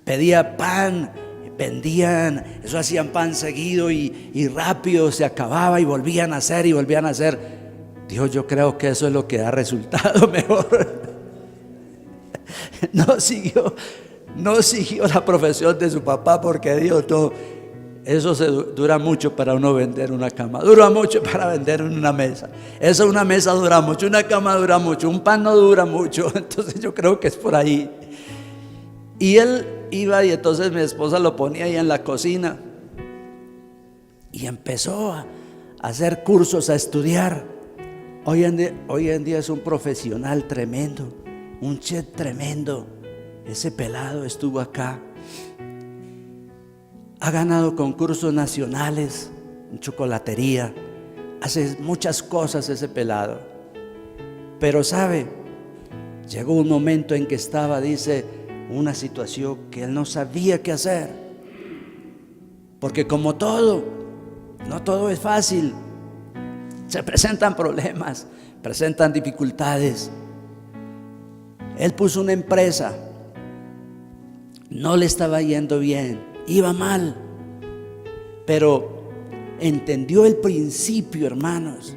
pedía pan, vendían, eso hacían pan seguido y rápido se acababa y volvían a hacer y volvían a hacer. Dijo, yo creo que eso es lo que da resultado mejor. No siguió la profesión de su papá porque dijo, no, Eso dura mucho para uno vender una cama, dura mucho para vender una mesa. Eso, una mesa dura mucho, una cama dura mucho, un pan no dura mucho. Entonces yo creo que es por ahí. Y él iba, y entonces mi esposa lo ponía ahí en la cocina y empezó a hacer cursos, a estudiar. Hoy en día es un profesional tremendo, un chef tremendo. Ese pelado estuvo acá. Ha ganado concursos nacionales en chocolatería, hace muchas cosas ese pelado. Pero sabe, llegó un momento en que estaba, dice, una situación que él no sabía qué hacer. Porque como todo, no todo es fácil. Se presentan problemas, presentan dificultades. Él puso una empresa, no le estaba yendo bien, iba mal, pero entendió el principio, hermanos,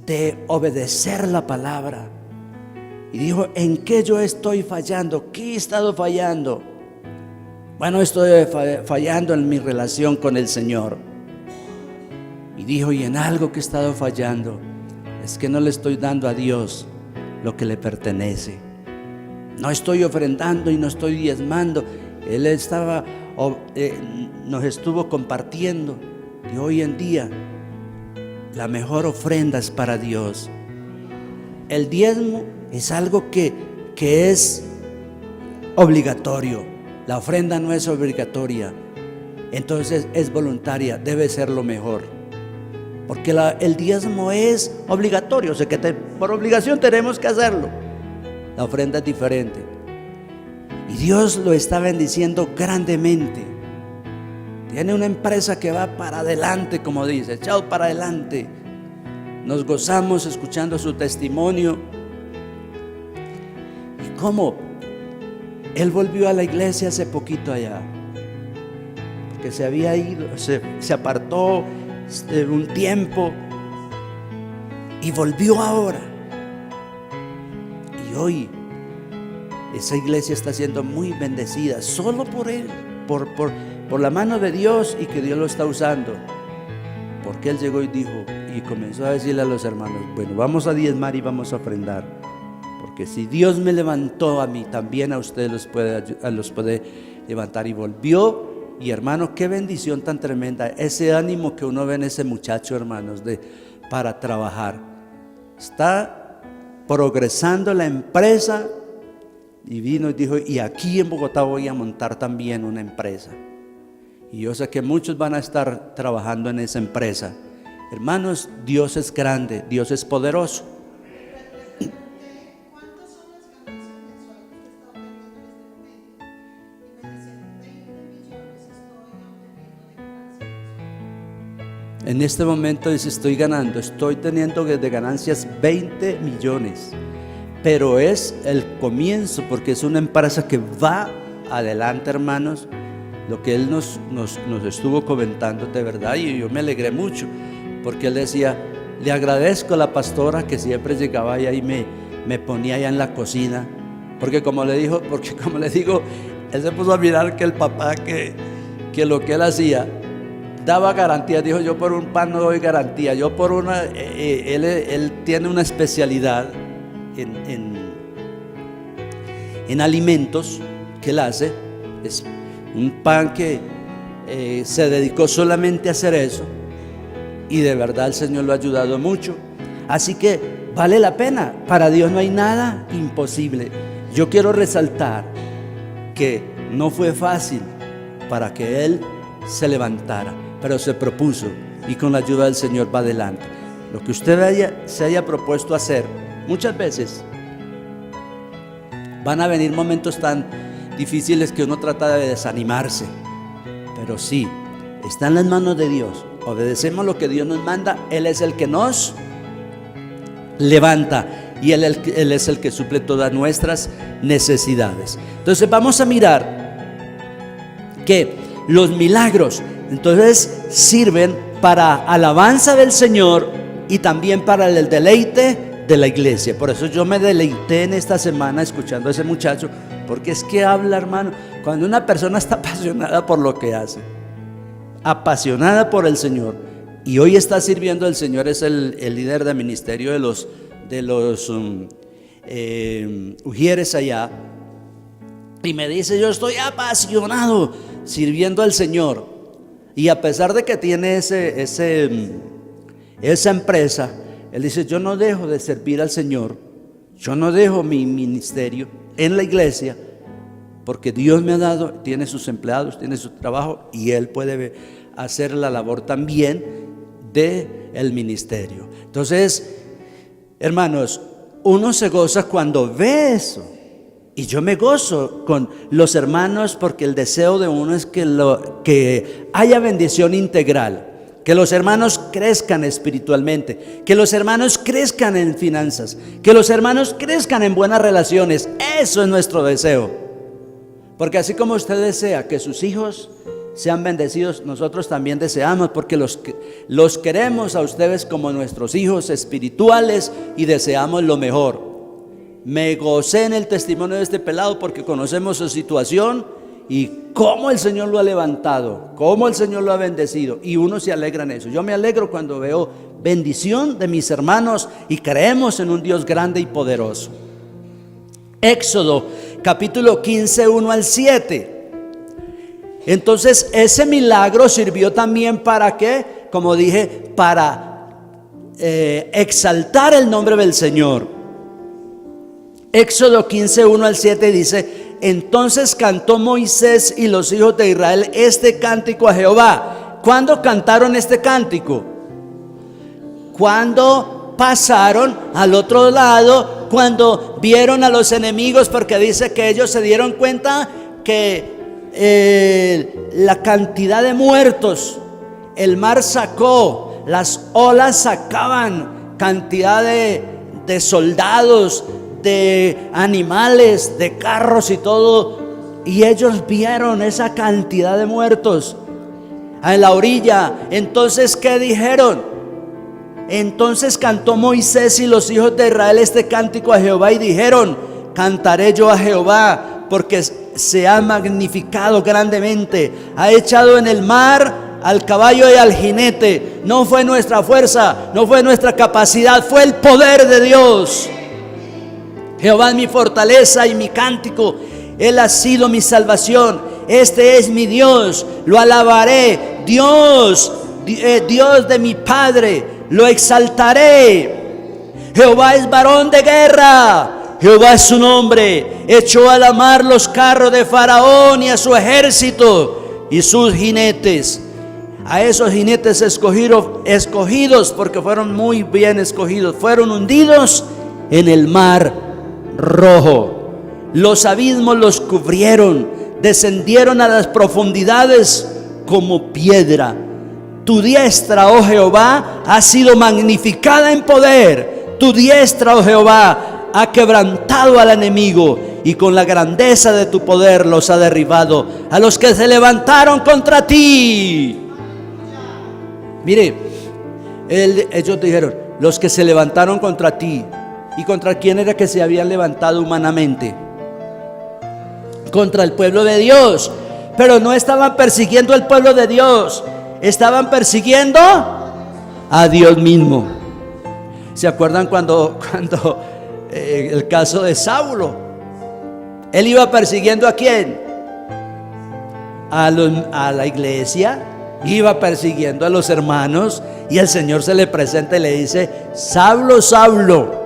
de obedecer la palabra. Y dijo: ¿en qué yo estoy fallando? ¿Qué he estado fallando? Bueno, estoy fallando en mi relación con el Señor. Y dijo: y en algo que he estado fallando es que no le estoy dando a Dios lo que le pertenece. No estoy ofrendando y no estoy diezmando. Él nos estuvo compartiendo que hoy en día la mejor ofrenda es para Dios. El diezmo es algo que es obligatorio. La ofrenda no es obligatoria, entonces es voluntaria, debe ser lo mejor. Porque el diezmo es obligatorio, o sea que por obligación tenemos que hacerlo. La ofrenda es diferente. Y Dios lo está bendiciendo grandemente. Tiene una empresa que va para adelante, como dice, echado para adelante. Nos gozamos escuchando su testimonio. Y cómo él volvió a la iglesia hace poquito allá, porque se había ido, se apartó un tiempo y volvió ahora. Y hoy esa iglesia está siendo muy bendecida solo por él, por la mano de Dios, y que Dios lo está usando. Porque él llegó y dijo, y comenzó a decirle a los hermanos: bueno, vamos a diezmar y vamos a ofrendar, porque si Dios me levantó a mí, también a ustedes los puede levantar. Y volvió. Y hermanos, qué bendición tan tremenda, ese ánimo que uno ve en ese muchacho, hermanos, para trabajar. Está progresando la empresa. Y vino y dijo: y aquí en Bogotá voy a montar también una empresa. Y yo sé que muchos van a estar trabajando en esa empresa. Hermanos, Dios es grande, Dios es poderoso. ¿Cuántas son las ganancias mensuales que está obteniendo en este momento? Y me dicen 20 millones estoy obteniendo de ganancias. En este momento dice: estoy teniendo de ganancias 20 millones. Pero es el comienzo, porque es una empresa que va adelante, hermanos. Lo que él nos estuvo comentando, de verdad, y yo me alegré mucho, porque él decía: le agradezco a la pastora que siempre llegaba allá y me ponía allá en la cocina, porque como le digo, él se puso a mirar que el papá, que lo que él hacía daba garantía. Dijo: yo por un pan no doy garantía, yo por una, él tiene una especialidad en alimentos que él hace. Es un pan que se dedicó solamente a hacer eso, y de verdad el Señor lo ha ayudado mucho. Así que vale la pena. Para Dios no hay nada imposible. Yo quiero resaltar que no fue fácil para que él se levantara, pero se propuso, y con la ayuda del Señor va adelante. Lo que usted se haya propuesto hacer, muchas veces van a venir momentos tan difíciles que uno trata de desanimarse, pero sí, está en las manos de Dios. Obedecemos lo que Dios nos manda. Él es el que nos levanta, y Él es el que suple todas nuestras necesidades. Entonces vamos a mirar que los milagros entonces sirven para alabanza del Señor y también para el deleite de la iglesia. Por eso yo me deleité en esta semana escuchando a ese muchacho, porque es que habla, hermano, cuando una persona está apasionada por lo que hace, apasionada por el Señor, y hoy está sirviendo al Señor, es el líder de ministerio de los ujieres allá, y me dice: yo estoy apasionado sirviendo al Señor. Y a pesar de que tiene esa empresa, él dice: yo no dejo de servir al Señor, yo no dejo mi ministerio en la iglesia, porque Dios me ha dado, tiene sus empleados, tiene su trabajo, y él puede hacer la labor también del ministerio. Entonces, hermanos, uno se goza cuando ve eso. Y yo me gozo con los hermanos, porque el deseo de uno es que haya bendición integral, que los hermanos crezcan espiritualmente, que los hermanos crezcan en finanzas, que los hermanos crezcan en buenas relaciones. Eso es nuestro deseo, porque así como usted desea que sus hijos sean bendecidos, nosotros también deseamos, porque los queremos a ustedes como nuestros hijos espirituales y deseamos lo mejor. Me gocé en el testimonio de este pelado, porque conocemos su situación y cómo el Señor lo ha levantado, cómo el Señor lo ha bendecido, y uno se alegra en eso. Yo me alegro cuando veo bendición de mis hermanos y creemos en un Dios grande y poderoso. Éxodo capítulo 15, 1 al 7. Entonces ese milagro sirvió también para ¿qué? Como dije, para exaltar el nombre del Señor. Éxodo 15, 1 al 7 dice: entonces cantó Moisés y los hijos de Israel este cántico a Jehová. ¿Cuándo cantaron este cántico? Cuando pasaron al otro lado, cuando vieron a los enemigos, porque dice que ellos se dieron cuenta que la cantidad de muertos, el mar sacó, las olas sacaban cantidad de soldados, de animales, de carros y todo, y ellos vieron esa cantidad de muertos en la orilla. Entonces, ¿qué dijeron? Entonces cantó Moisés y los hijos de Israel este cántico a Jehová, y dijeron: cantaré yo a Jehová, porque se ha magnificado grandemente, ha echado en el mar al caballo y al jinete. No fue nuestra fuerza, no fue nuestra capacidad, fue el poder de Dios. Jehová es mi fortaleza y mi cántico, Él ha sido mi salvación. Este es mi Dios, lo alabaré. Dios de mi Padre, lo exaltaré. Jehová es varón de guerra, Jehová es su nombre. Echó a la mar los carros de Faraón y a su ejército y sus jinetes. A esos jinetes escogidos, porque fueron muy bien escogidos, fueron hundidos en el mar Rojo. Los abismos los cubrieron, descendieron a las profundidades como piedra. Tu diestra, oh Jehová, ha sido magnificada en poder. Tu diestra, oh Jehová, ha quebrantado al enemigo, y con la grandeza de tu poder los ha derribado a los que se levantaron contra ti. Mire, ellos dijeron: los que se levantaron contra ti. ¿Y contra quién era que se habían levantado humanamente? Contra el pueblo de Dios. Pero no estaban persiguiendo al pueblo de Dios, estaban persiguiendo a Dios mismo. ¿Se acuerdan cuando el caso de Saulo? Él iba persiguiendo ¿a quién? A la iglesia, iba persiguiendo a los hermanos, y el Señor se le presenta y le dice: Saulo, Saulo,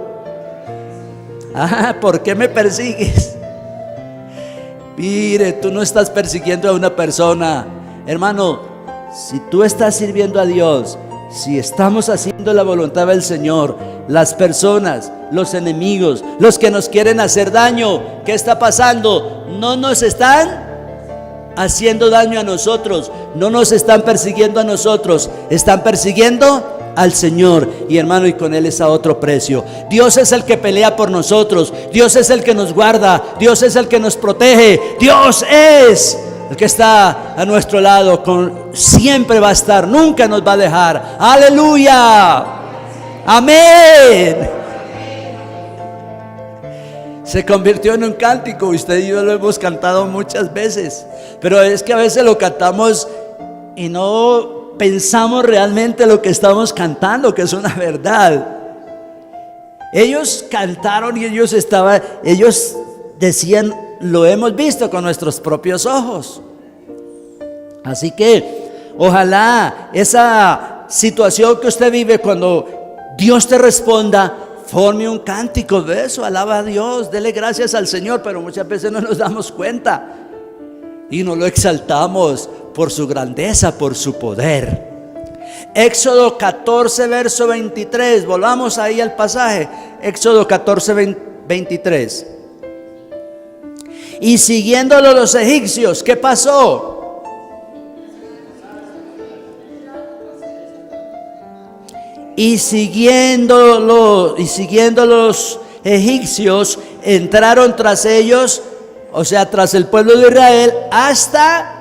¿por qué me persigues? Mire, tú no estás persiguiendo a una persona, hermano. Si tú estás sirviendo a Dios, si estamos haciendo la voluntad del Señor, las personas, los enemigos, los que nos quieren hacer daño, ¿qué está pasando? No nos están haciendo daño a nosotros, no nos están persiguiendo a nosotros, están persiguiendo al Señor. Y hermano, y con Él está otro precio. Dios es el que pelea por nosotros, Dios es el que nos guarda, Dios es el que nos protege, Dios es el que está a nuestro lado, siempre va a estar, nunca nos va a dejar. Aleluya, amén. Se convirtió en un cántico. Usted y yo lo hemos cantado muchas veces, pero es que a veces lo cantamos y no pensamos realmente lo que estamos cantando, que es una verdad. Ellos cantaron y ellos decían, lo hemos visto con nuestros propios ojos. Así que ojalá esa situación que usted vive, cuando Dios te responda, forme un cántico de eso. Alaba a Dios, dele gracias al Señor, pero muchas veces no nos damos cuenta y no lo exaltamos por su grandeza, por su poder. Éxodo 14 verso 23, volvamos ahí al pasaje. Éxodo 14 23. Y siguiéndolo los egipcios, ¿qué pasó? Y siguiendo los egipcios, entraron tras ellos, o sea, tras el pueblo de Israel, hasta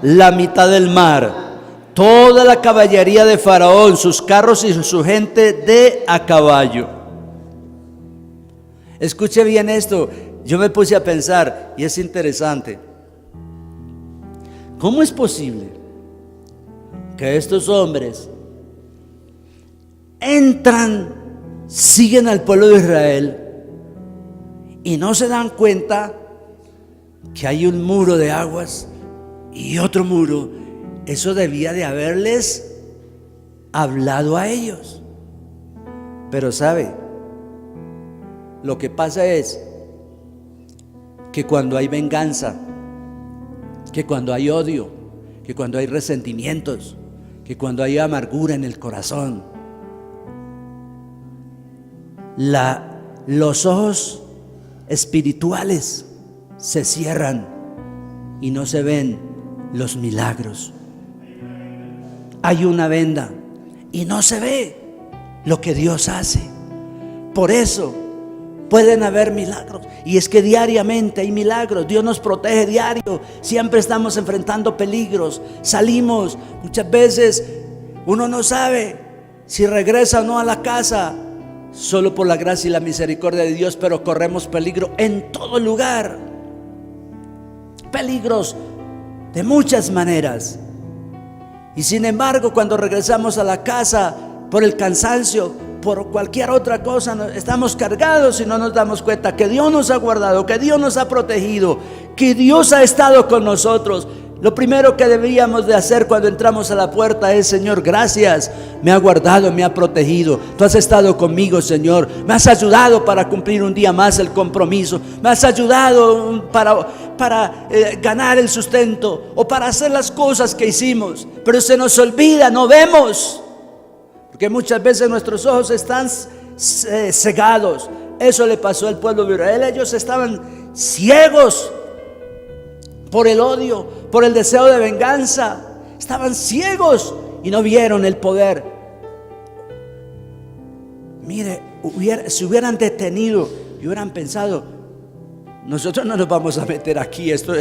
la mitad del mar. Toda la caballería de Faraón, sus carros y su gente de a caballo. Escuche bien esto. Yo me puse a pensar y es interesante. ¿Cómo es posible que estos hombres entran, siguen al pueblo de Israel y no se dan cuenta que hay un muro de aguas y otro muro? Eso debía de haberles hablado a ellos. Pero sabe, lo que pasa es que cuando hay venganza, que cuando hay odio, que cuando hay resentimientos, que cuando hay amargura en el corazón, los ojos espirituales se cierran y no se ven los milagros. Hay una venda y no se ve lo que Dios hace. Por eso pueden haber milagros. Y es que diariamente hay milagros. Dios nos protege diario. Siempre estamos enfrentando peligros. Salimos. Muchas veces uno no sabe si regresa o no a la casa, solo por la gracia y la misericordia de Dios. Pero corremos peligro en todo lugar. Peligros de muchas maneras. Y sin embargo, cuando regresamos a la casa, por el cansancio, por cualquier otra cosa, estamos cargados y no nos damos cuenta que Dios nos ha guardado, que Dios nos ha protegido, que Dios ha estado con nosotros. Lo primero que deberíamos de hacer cuando entramos a la puerta es: Señor, gracias, me ha guardado, me ha protegido. Tú has estado conmigo, Señor. Me has ayudado para cumplir un día más el compromiso. Me has ayudado para ganar el sustento o para hacer las cosas que hicimos. Pero se nos olvida, no vemos, porque muchas veces nuestros ojos están cegados. Eso le pasó al pueblo de Israel. Ellos estaban ciegos por el odio, por el deseo de venganza. Estaban ciegos y no vieron el poder. Mire, si hubieran detenido y hubieran pensado: nosotros no nos vamos a meter aquí, esto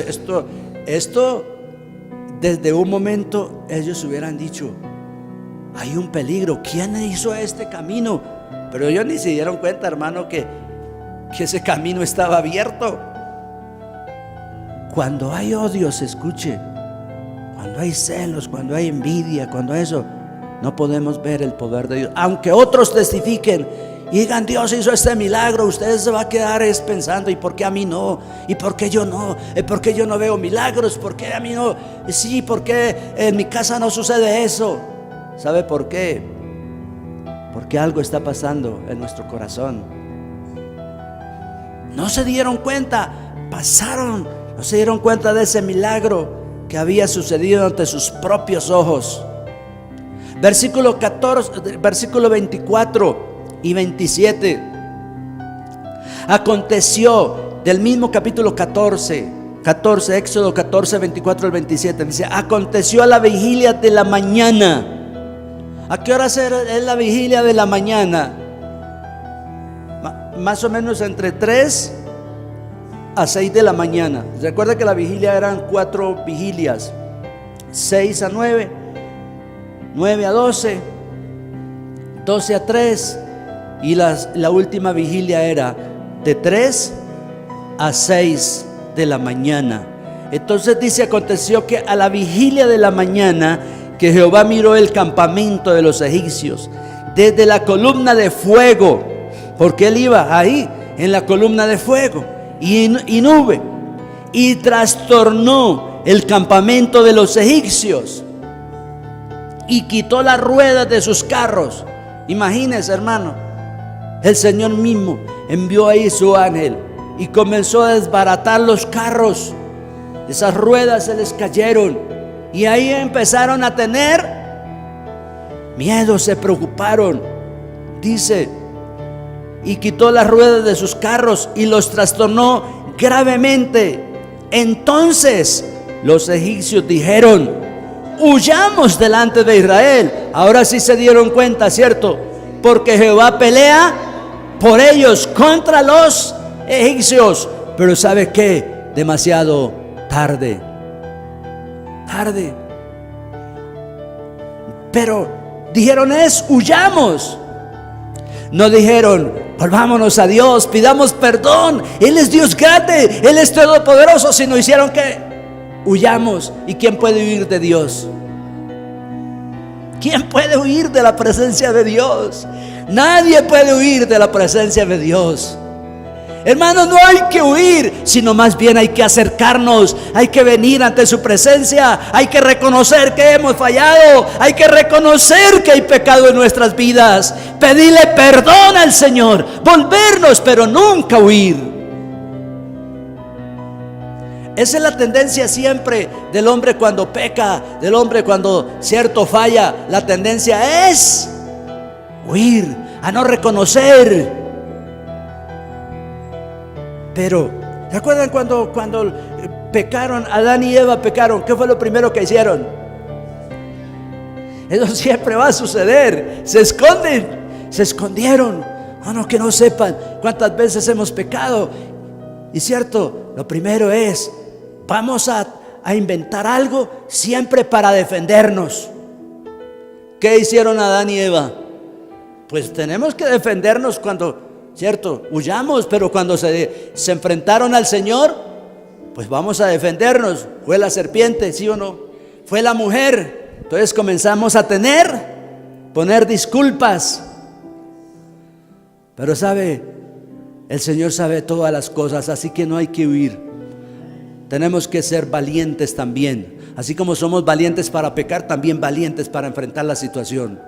desde un momento ellos hubieran dicho: hay un peligro, ¿quién hizo este camino? Pero ellos ni se dieron cuenta, hermano, que ese camino estaba abierto. Cuando hay odios, escuche, cuando hay celos, cuando hay envidia, cuando hay eso, no podemos ver el poder de Dios. Aunque otros testifiquen y digan: Dios hizo este milagro, usted se va a quedar pensando: ¿y por qué a mí no? ¿Y por qué yo no? ¿Por qué yo no veo milagros? ¿Por qué a mí no? Sí, ¿por qué en mi casa no sucede eso? ¿Sabe por qué? Porque algo está pasando en nuestro corazón. No se dieron cuenta, pasaron, no se dieron cuenta de ese milagro que había sucedido ante sus propios ojos. Versículo 24 y 27. Aconteció, del mismo capítulo 14, Éxodo 14, 24 al 27, dice: aconteció a la vigilia de la mañana. ¿A qué hora es la vigilia de la mañana? Más o menos entre 3 a 6 de la mañana. Recuerda que la vigilia eran 4 vigilias: 6 a 9, 9 a 12, 12 a 3, y la última vigilia era de 3 a 6 de la mañana. Entonces dice: aconteció que a la vigilia de la mañana, que Jehová miró el campamento de los egipcios desde la columna de fuego, porque él iba ahí en la columna de fuego y nube, y trastornó el campamento de los egipcios y quitó las ruedas de sus carros. Imagínense, hermano, el Señor mismo envió ahí su ángel y comenzó a desbaratar los carros. Esas ruedas se les cayeron y ahí empezaron a tener miedo, se preocuparon. Dice: y quitó las ruedas de sus carros y los trastornó gravemente. Entonces los egipcios dijeron: huyamos delante de Israel. Ahora sí se dieron cuenta, ¿cierto? Porque Jehová pelea por ellos contra los egipcios. Pero ¿sabe qué? Demasiado tarde. Pero dijeron: huyamos. No dijeron: volvámonos a Dios, pidamos perdón, Él es Dios grande, Él es todopoderoso. Sino hicieron que huyamos. ¿Y quién puede huir de Dios? ¿Quién puede huir de la presencia de Dios? Nadie puede huir de la presencia de Dios. Hermanos, no hay que huir, sino más bien hay que acercarnos. Hay que venir ante su presencia. Hay que reconocer que hemos fallado. Hay que reconocer que hay pecado en nuestras vidas. Pedirle perdón al Señor. Volvernos, pero nunca huir. Esa es la tendencia siempre del hombre cuando peca, del hombre cuando cierto falla. La tendencia es huir, a no reconocer. Pero ¿se acuerdan cuando pecaron? Adán y Eva pecaron. ¿Qué fue lo primero que hicieron? Eso siempre va a suceder. Se escondieron. No, que no sepan cuántas veces hemos pecado. Y cierto, lo primero es: vamos a inventar algo siempre para defendernos. ¿Qué hicieron Adán y Eva? Pues tenemos que defendernos cuando, cierto, huyamos, pero cuando se enfrentaron al Señor, pues vamos a defendernos. Fue la serpiente, ¿sí o no? Fue la mujer. Entonces comenzamos a poner disculpas. Pero sabe, el Señor sabe todas las cosas, así que no hay que huir. Tenemos que ser valientes también. Así como somos valientes para pecar, también valientes para enfrentar la situación.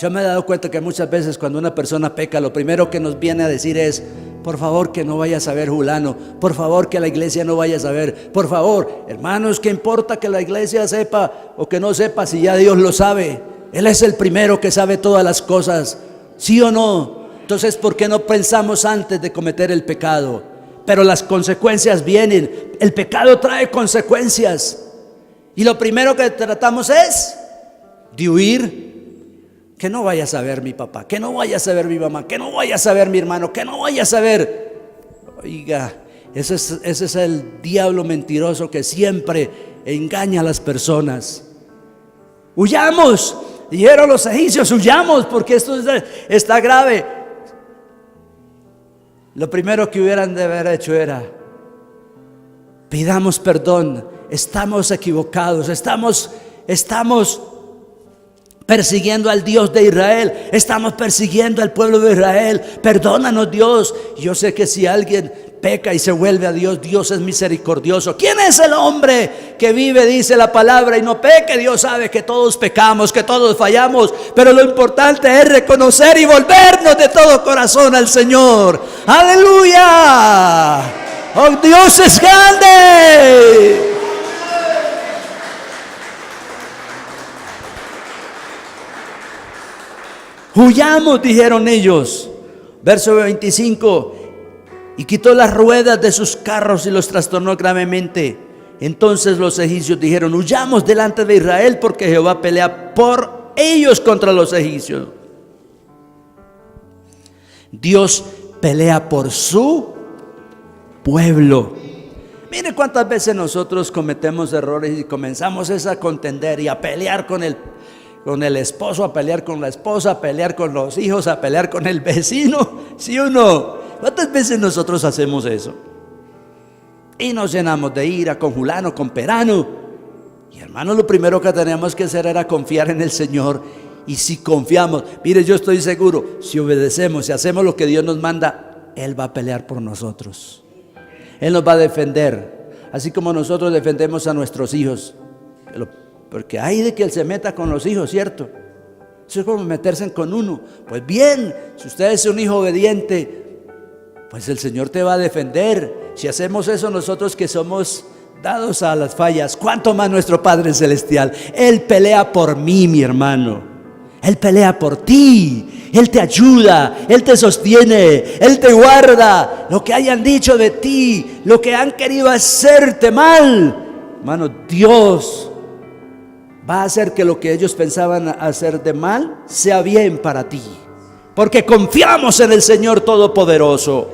Yo me he dado cuenta que muchas veces cuando una persona peca, lo primero que nos viene a decir es: por favor que no vayas a ver fulano, por favor que la iglesia no vayas a ver, por favor. Hermanos, ¿qué importa que la iglesia sepa o que no sepa si ya Dios lo sabe? Él es el primero que sabe todas las cosas, ¿sí o no? Entonces, ¿por qué no pensamos antes de cometer el pecado? Pero las consecuencias vienen. El pecado trae consecuencias. Y lo primero que tratamos es de huir. Que no vayas a ver mi papá, que no vayas a ver mi mamá, que no vayas a ver mi hermano, que no vayas a ver. Oiga, ese es el diablo mentiroso que siempre engaña a las personas. Huyamos, dijeron los egipcios: huyamos porque esto está grave. Lo primero que hubieran de haber hecho era: pidamos perdón, estamos equivocados, estamos persiguiendo al Dios de Israel, estamos persiguiendo al pueblo de Israel. Perdónanos, Dios. Yo sé que si alguien peca y se vuelve a Dios, Dios es misericordioso. ¿Quién es el hombre que vive, dice la palabra, y no peque? Dios sabe que todos pecamos, que todos fallamos, pero lo importante es reconocer y volvernos de todo corazón al Señor. ¡Aleluya! ¡Oh, Dios es grande! Huyamos, dijeron ellos. Verso 25: y quitó las ruedas de sus carros y los trastornó gravemente. Entonces los egipcios dijeron: huyamos delante de Israel, porque Jehová pelea por ellos contra los egipcios. Dios pelea por su pueblo. Mire cuántas veces nosotros cometemos errores y comenzamos a contender y a pelear con el esposo, a pelear con la esposa, a pelear con los hijos, a pelear con el vecino, ¿sí o no? ¿Cuántas veces nosotros hacemos eso? y nos llenamos de ira con Julano, con Perano. Y hermano, lo primero que teníamos que hacer era confiar en el Señor. Y si confiamos, mire, yo estoy seguro, si obedecemos, si hacemos lo que Dios nos manda, Él va a pelear por nosotros. Él nos va a defender, así como nosotros defendemos a nuestros hijos. Porque hay de que Él se meta con los hijos, ¿cierto? Eso es como meterse con uno. Pues bien, si usted es un hijo obediente, pues el Señor te va a defender. Si hacemos eso nosotros que somos dados a las fallas, ¿cuánto más nuestro Padre Celestial? Él pelea por mí, mi hermano. Él pelea por ti, Él te ayuda, Él te sostiene, Él te guarda. Lo que hayan dicho de ti, lo que han querido hacerte mal, hermano, Dios va a hacer que lo que ellos pensaban hacer de mal sea bien para ti, porque confiamos en el Señor Todopoderoso.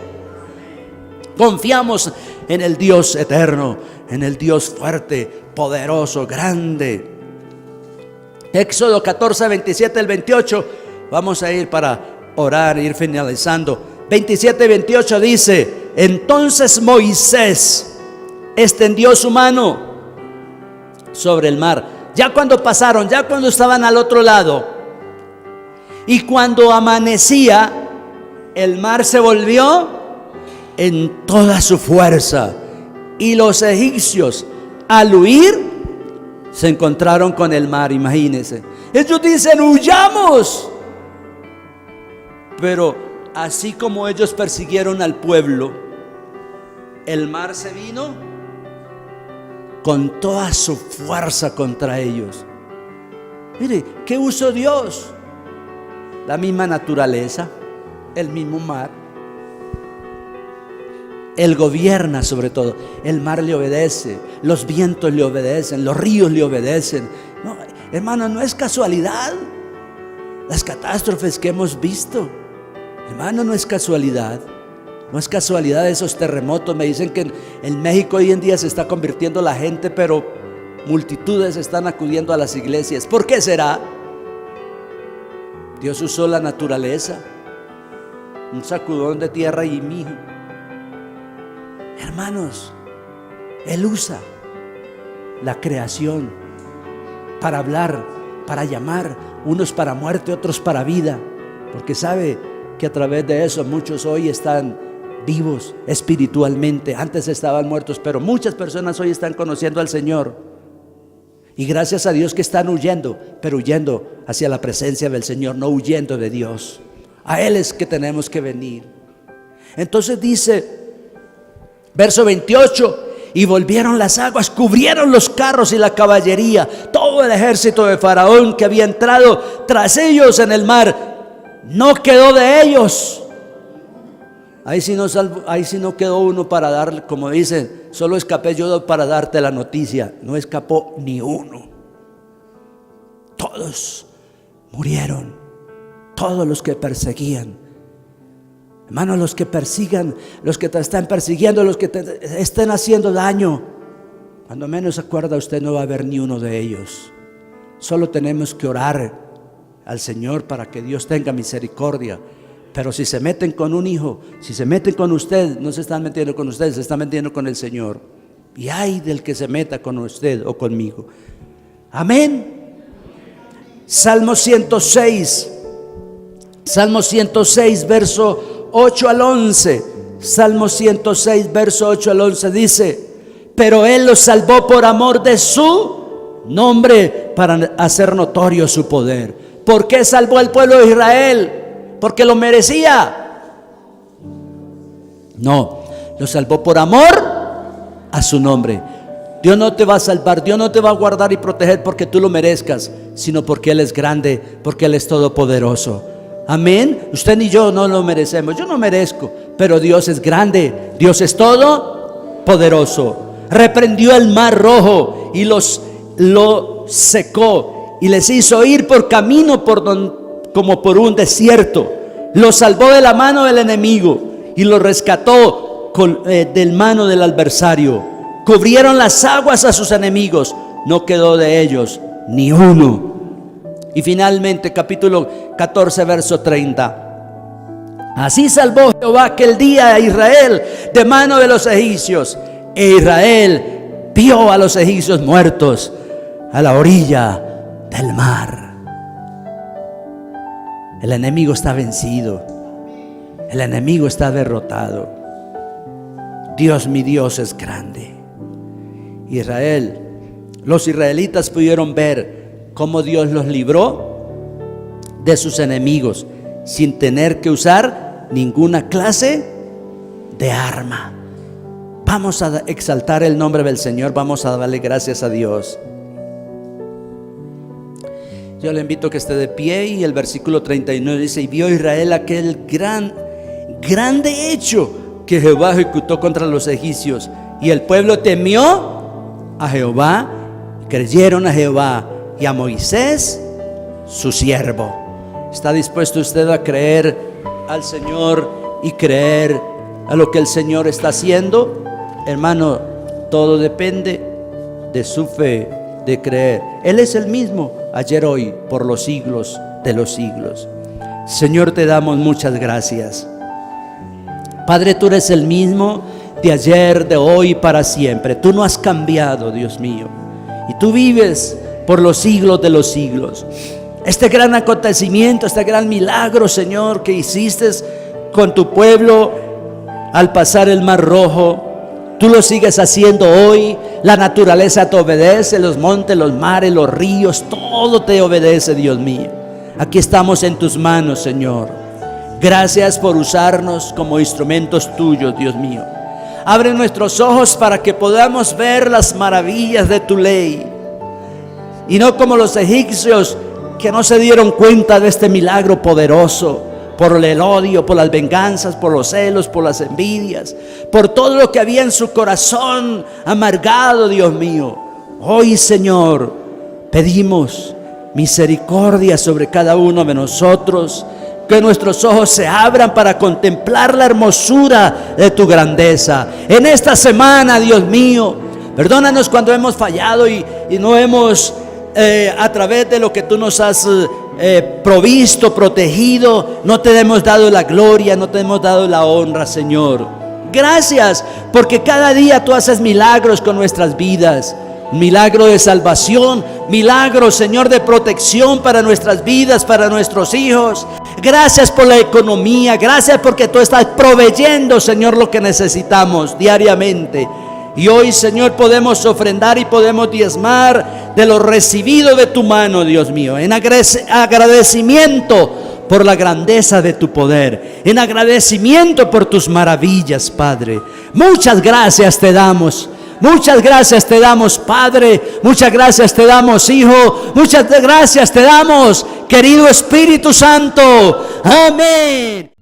Confiamos en el Dios eterno, en el Dios fuerte, poderoso, grande. Éxodo 14, 27 al 28. Vamos a ir para orar, ir finalizando. 27 y 28 dice: entonces Moisés extendió su mano sobre el mar. Ya cuando pasaron, ya cuando estaban al otro lado, y cuando amanecía, el mar se volvió en toda su fuerza, y los egipcios al huir se encontraron con el mar. Imagínense, ellos dicen: huyamos. Pero así como ellos persiguieron al pueblo, el mar se vino con toda su fuerza contra ellos. Mire, ¿qué usó Dios? La misma naturaleza, el mismo mar. Él gobierna sobre todo. El mar le obedece, los vientos le obedecen, los ríos le obedecen. No, hermano, no es casualidad las catástrofes que hemos visto. Hermano, no es casualidad. No es casualidad esos terremotos. Me dicen que en México hoy en día se está convirtiendo la gente, pero multitudes están acudiendo a las iglesias. ¿Por qué será? Dios usó la naturaleza, un sacudón de tierra y mijo. Hermanos, Él usa la creación para hablar, para llamar, unos para muerte, otros para vida, porque sabe que a través de eso muchos hoy están vivos espiritualmente. Antes estaban muertos, pero muchas personas hoy están conociendo al Señor. Y gracias a Dios que están huyendo, pero huyendo hacia la presencia del Señor, no huyendo de Dios. A Él es que tenemos que venir. Entonces dice, verso 28: y volvieron las aguas, cubrieron los carros y la caballería, todo el ejército de Faraón que había entrado tras ellos en el mar. No quedó de ellos. Ahí sí no quedó uno para dar, como dicen, solo escapé yo para darte la noticia. No escapó ni uno. Todos murieron, todos los que perseguían. Hermanos, los que persigan, los que te están persiguiendo, los que te estén haciendo daño, cuando menos acuerda usted, no va a haber ni uno de ellos. Solo tenemos que orar al Señor para que Dios tenga misericordia. Pero si se meten con un hijo, si se meten con usted, no se están metiendo con usted, se están metiendo con el Señor. Y ay del que se meta con usted o conmigo. Amén. Salmo 106. Salmo 106, verso 8 al 11. Salmo 106, verso 8 al 11 dice: pero Él los salvó por amor de su nombre, para hacer notorio su poder. ¿Por qué salvó al pueblo de Israel? ¿Porque lo merecía? No, lo salvó por amor a su nombre. Dios no te va a salvar, Dios no te va a guardar y proteger porque tú lo merezcas, sino porque Él es grande, porque Él es todopoderoso. Amén. Usted ni yo no lo merecemos. Yo no merezco, pero Dios es grande, Dios es todopoderoso. Reprendió el mar rojo y lo secó, y les hizo ir por camino como por un desierto. Los salvó de la mano del enemigo y los rescató del mano del adversario. Cubrieron las aguas a sus enemigos, no quedó de ellos ni uno. Y finalmente, capítulo 14, verso 30: así salvó Jehová aquel día a Israel de mano de los egipcios, E Israel vio a los egipcios muertos a la orilla del mar. El enemigo está vencido. El enemigo está derrotado. Dios, mi Dios, es grande. Los israelitas pudieron ver cómo Dios los libró de sus enemigos sin tener que usar ninguna clase de arma. Vamos a exaltar el nombre del Señor, vamos a darle gracias a Dios. Yo le invito a que esté de pie, y el versículo 39 dice: y vio Israel aquel grande hecho que Jehová ejecutó contra los egipcios, y el pueblo temió a Jehová, creyeron a Jehová y a Moisés su siervo. ¿Está dispuesto usted a creer al Señor y creer a lo que el Señor está haciendo? Hermano, todo depende de su fe, de creer. Él es el mismo ayer, hoy, por los siglos de los siglos. Señor, te damos muchas gracias. Padre, tú eres el mismo de ayer, de hoy, para siempre. Tú no has cambiado, Dios mío, y tú vives por los siglos de los siglos. Este gran acontecimiento, este gran milagro, Señor, que hiciste con tu pueblo al pasar el Mar Rojo, tú lo sigues haciendo hoy. La naturaleza te obedece, los montes, los mares, los ríos, todo te obedece, Dios mío. Aquí estamos en tus manos, Señor. Gracias por usarnos como instrumentos tuyos, Dios mío. Abre nuestros ojos para que podamos ver las maravillas de tu ley, y no como los egipcios, que no se dieron cuenta de este milagro poderoso, por el odio, por las venganzas, por los celos, por las envidias, por todo lo que había en su corazón amargado, Dios mío. Hoy, Señor, pedimos misericordia sobre cada uno de nosotros, que nuestros ojos se abran para contemplar la hermosura de tu grandeza. En esta semana, Dios mío, perdónanos cuando hemos fallado y no hemos, a través de lo que tú nos has provisto, protegido, no te hemos dado la gloria, no te hemos dado la honra, Señor. Gracias, porque cada día tú haces milagros con nuestras vidas. Milagro de salvación, milagro, Señor, de protección para nuestras vidas, para nuestros hijos. Gracias por la economía, gracias porque tú estás proveyendo, Señor, lo que necesitamos diariamente. Y hoy, Señor, podemos ofrendar y podemos diezmar de lo recibido de tu mano, Dios mío, en agradecimiento por la grandeza de tu poder, en agradecimiento por tus maravillas, Padre. Muchas gracias te damos. Muchas gracias te damos, Padre. Muchas gracias te damos, Hijo. Muchas gracias te damos, querido Espíritu Santo. Amén.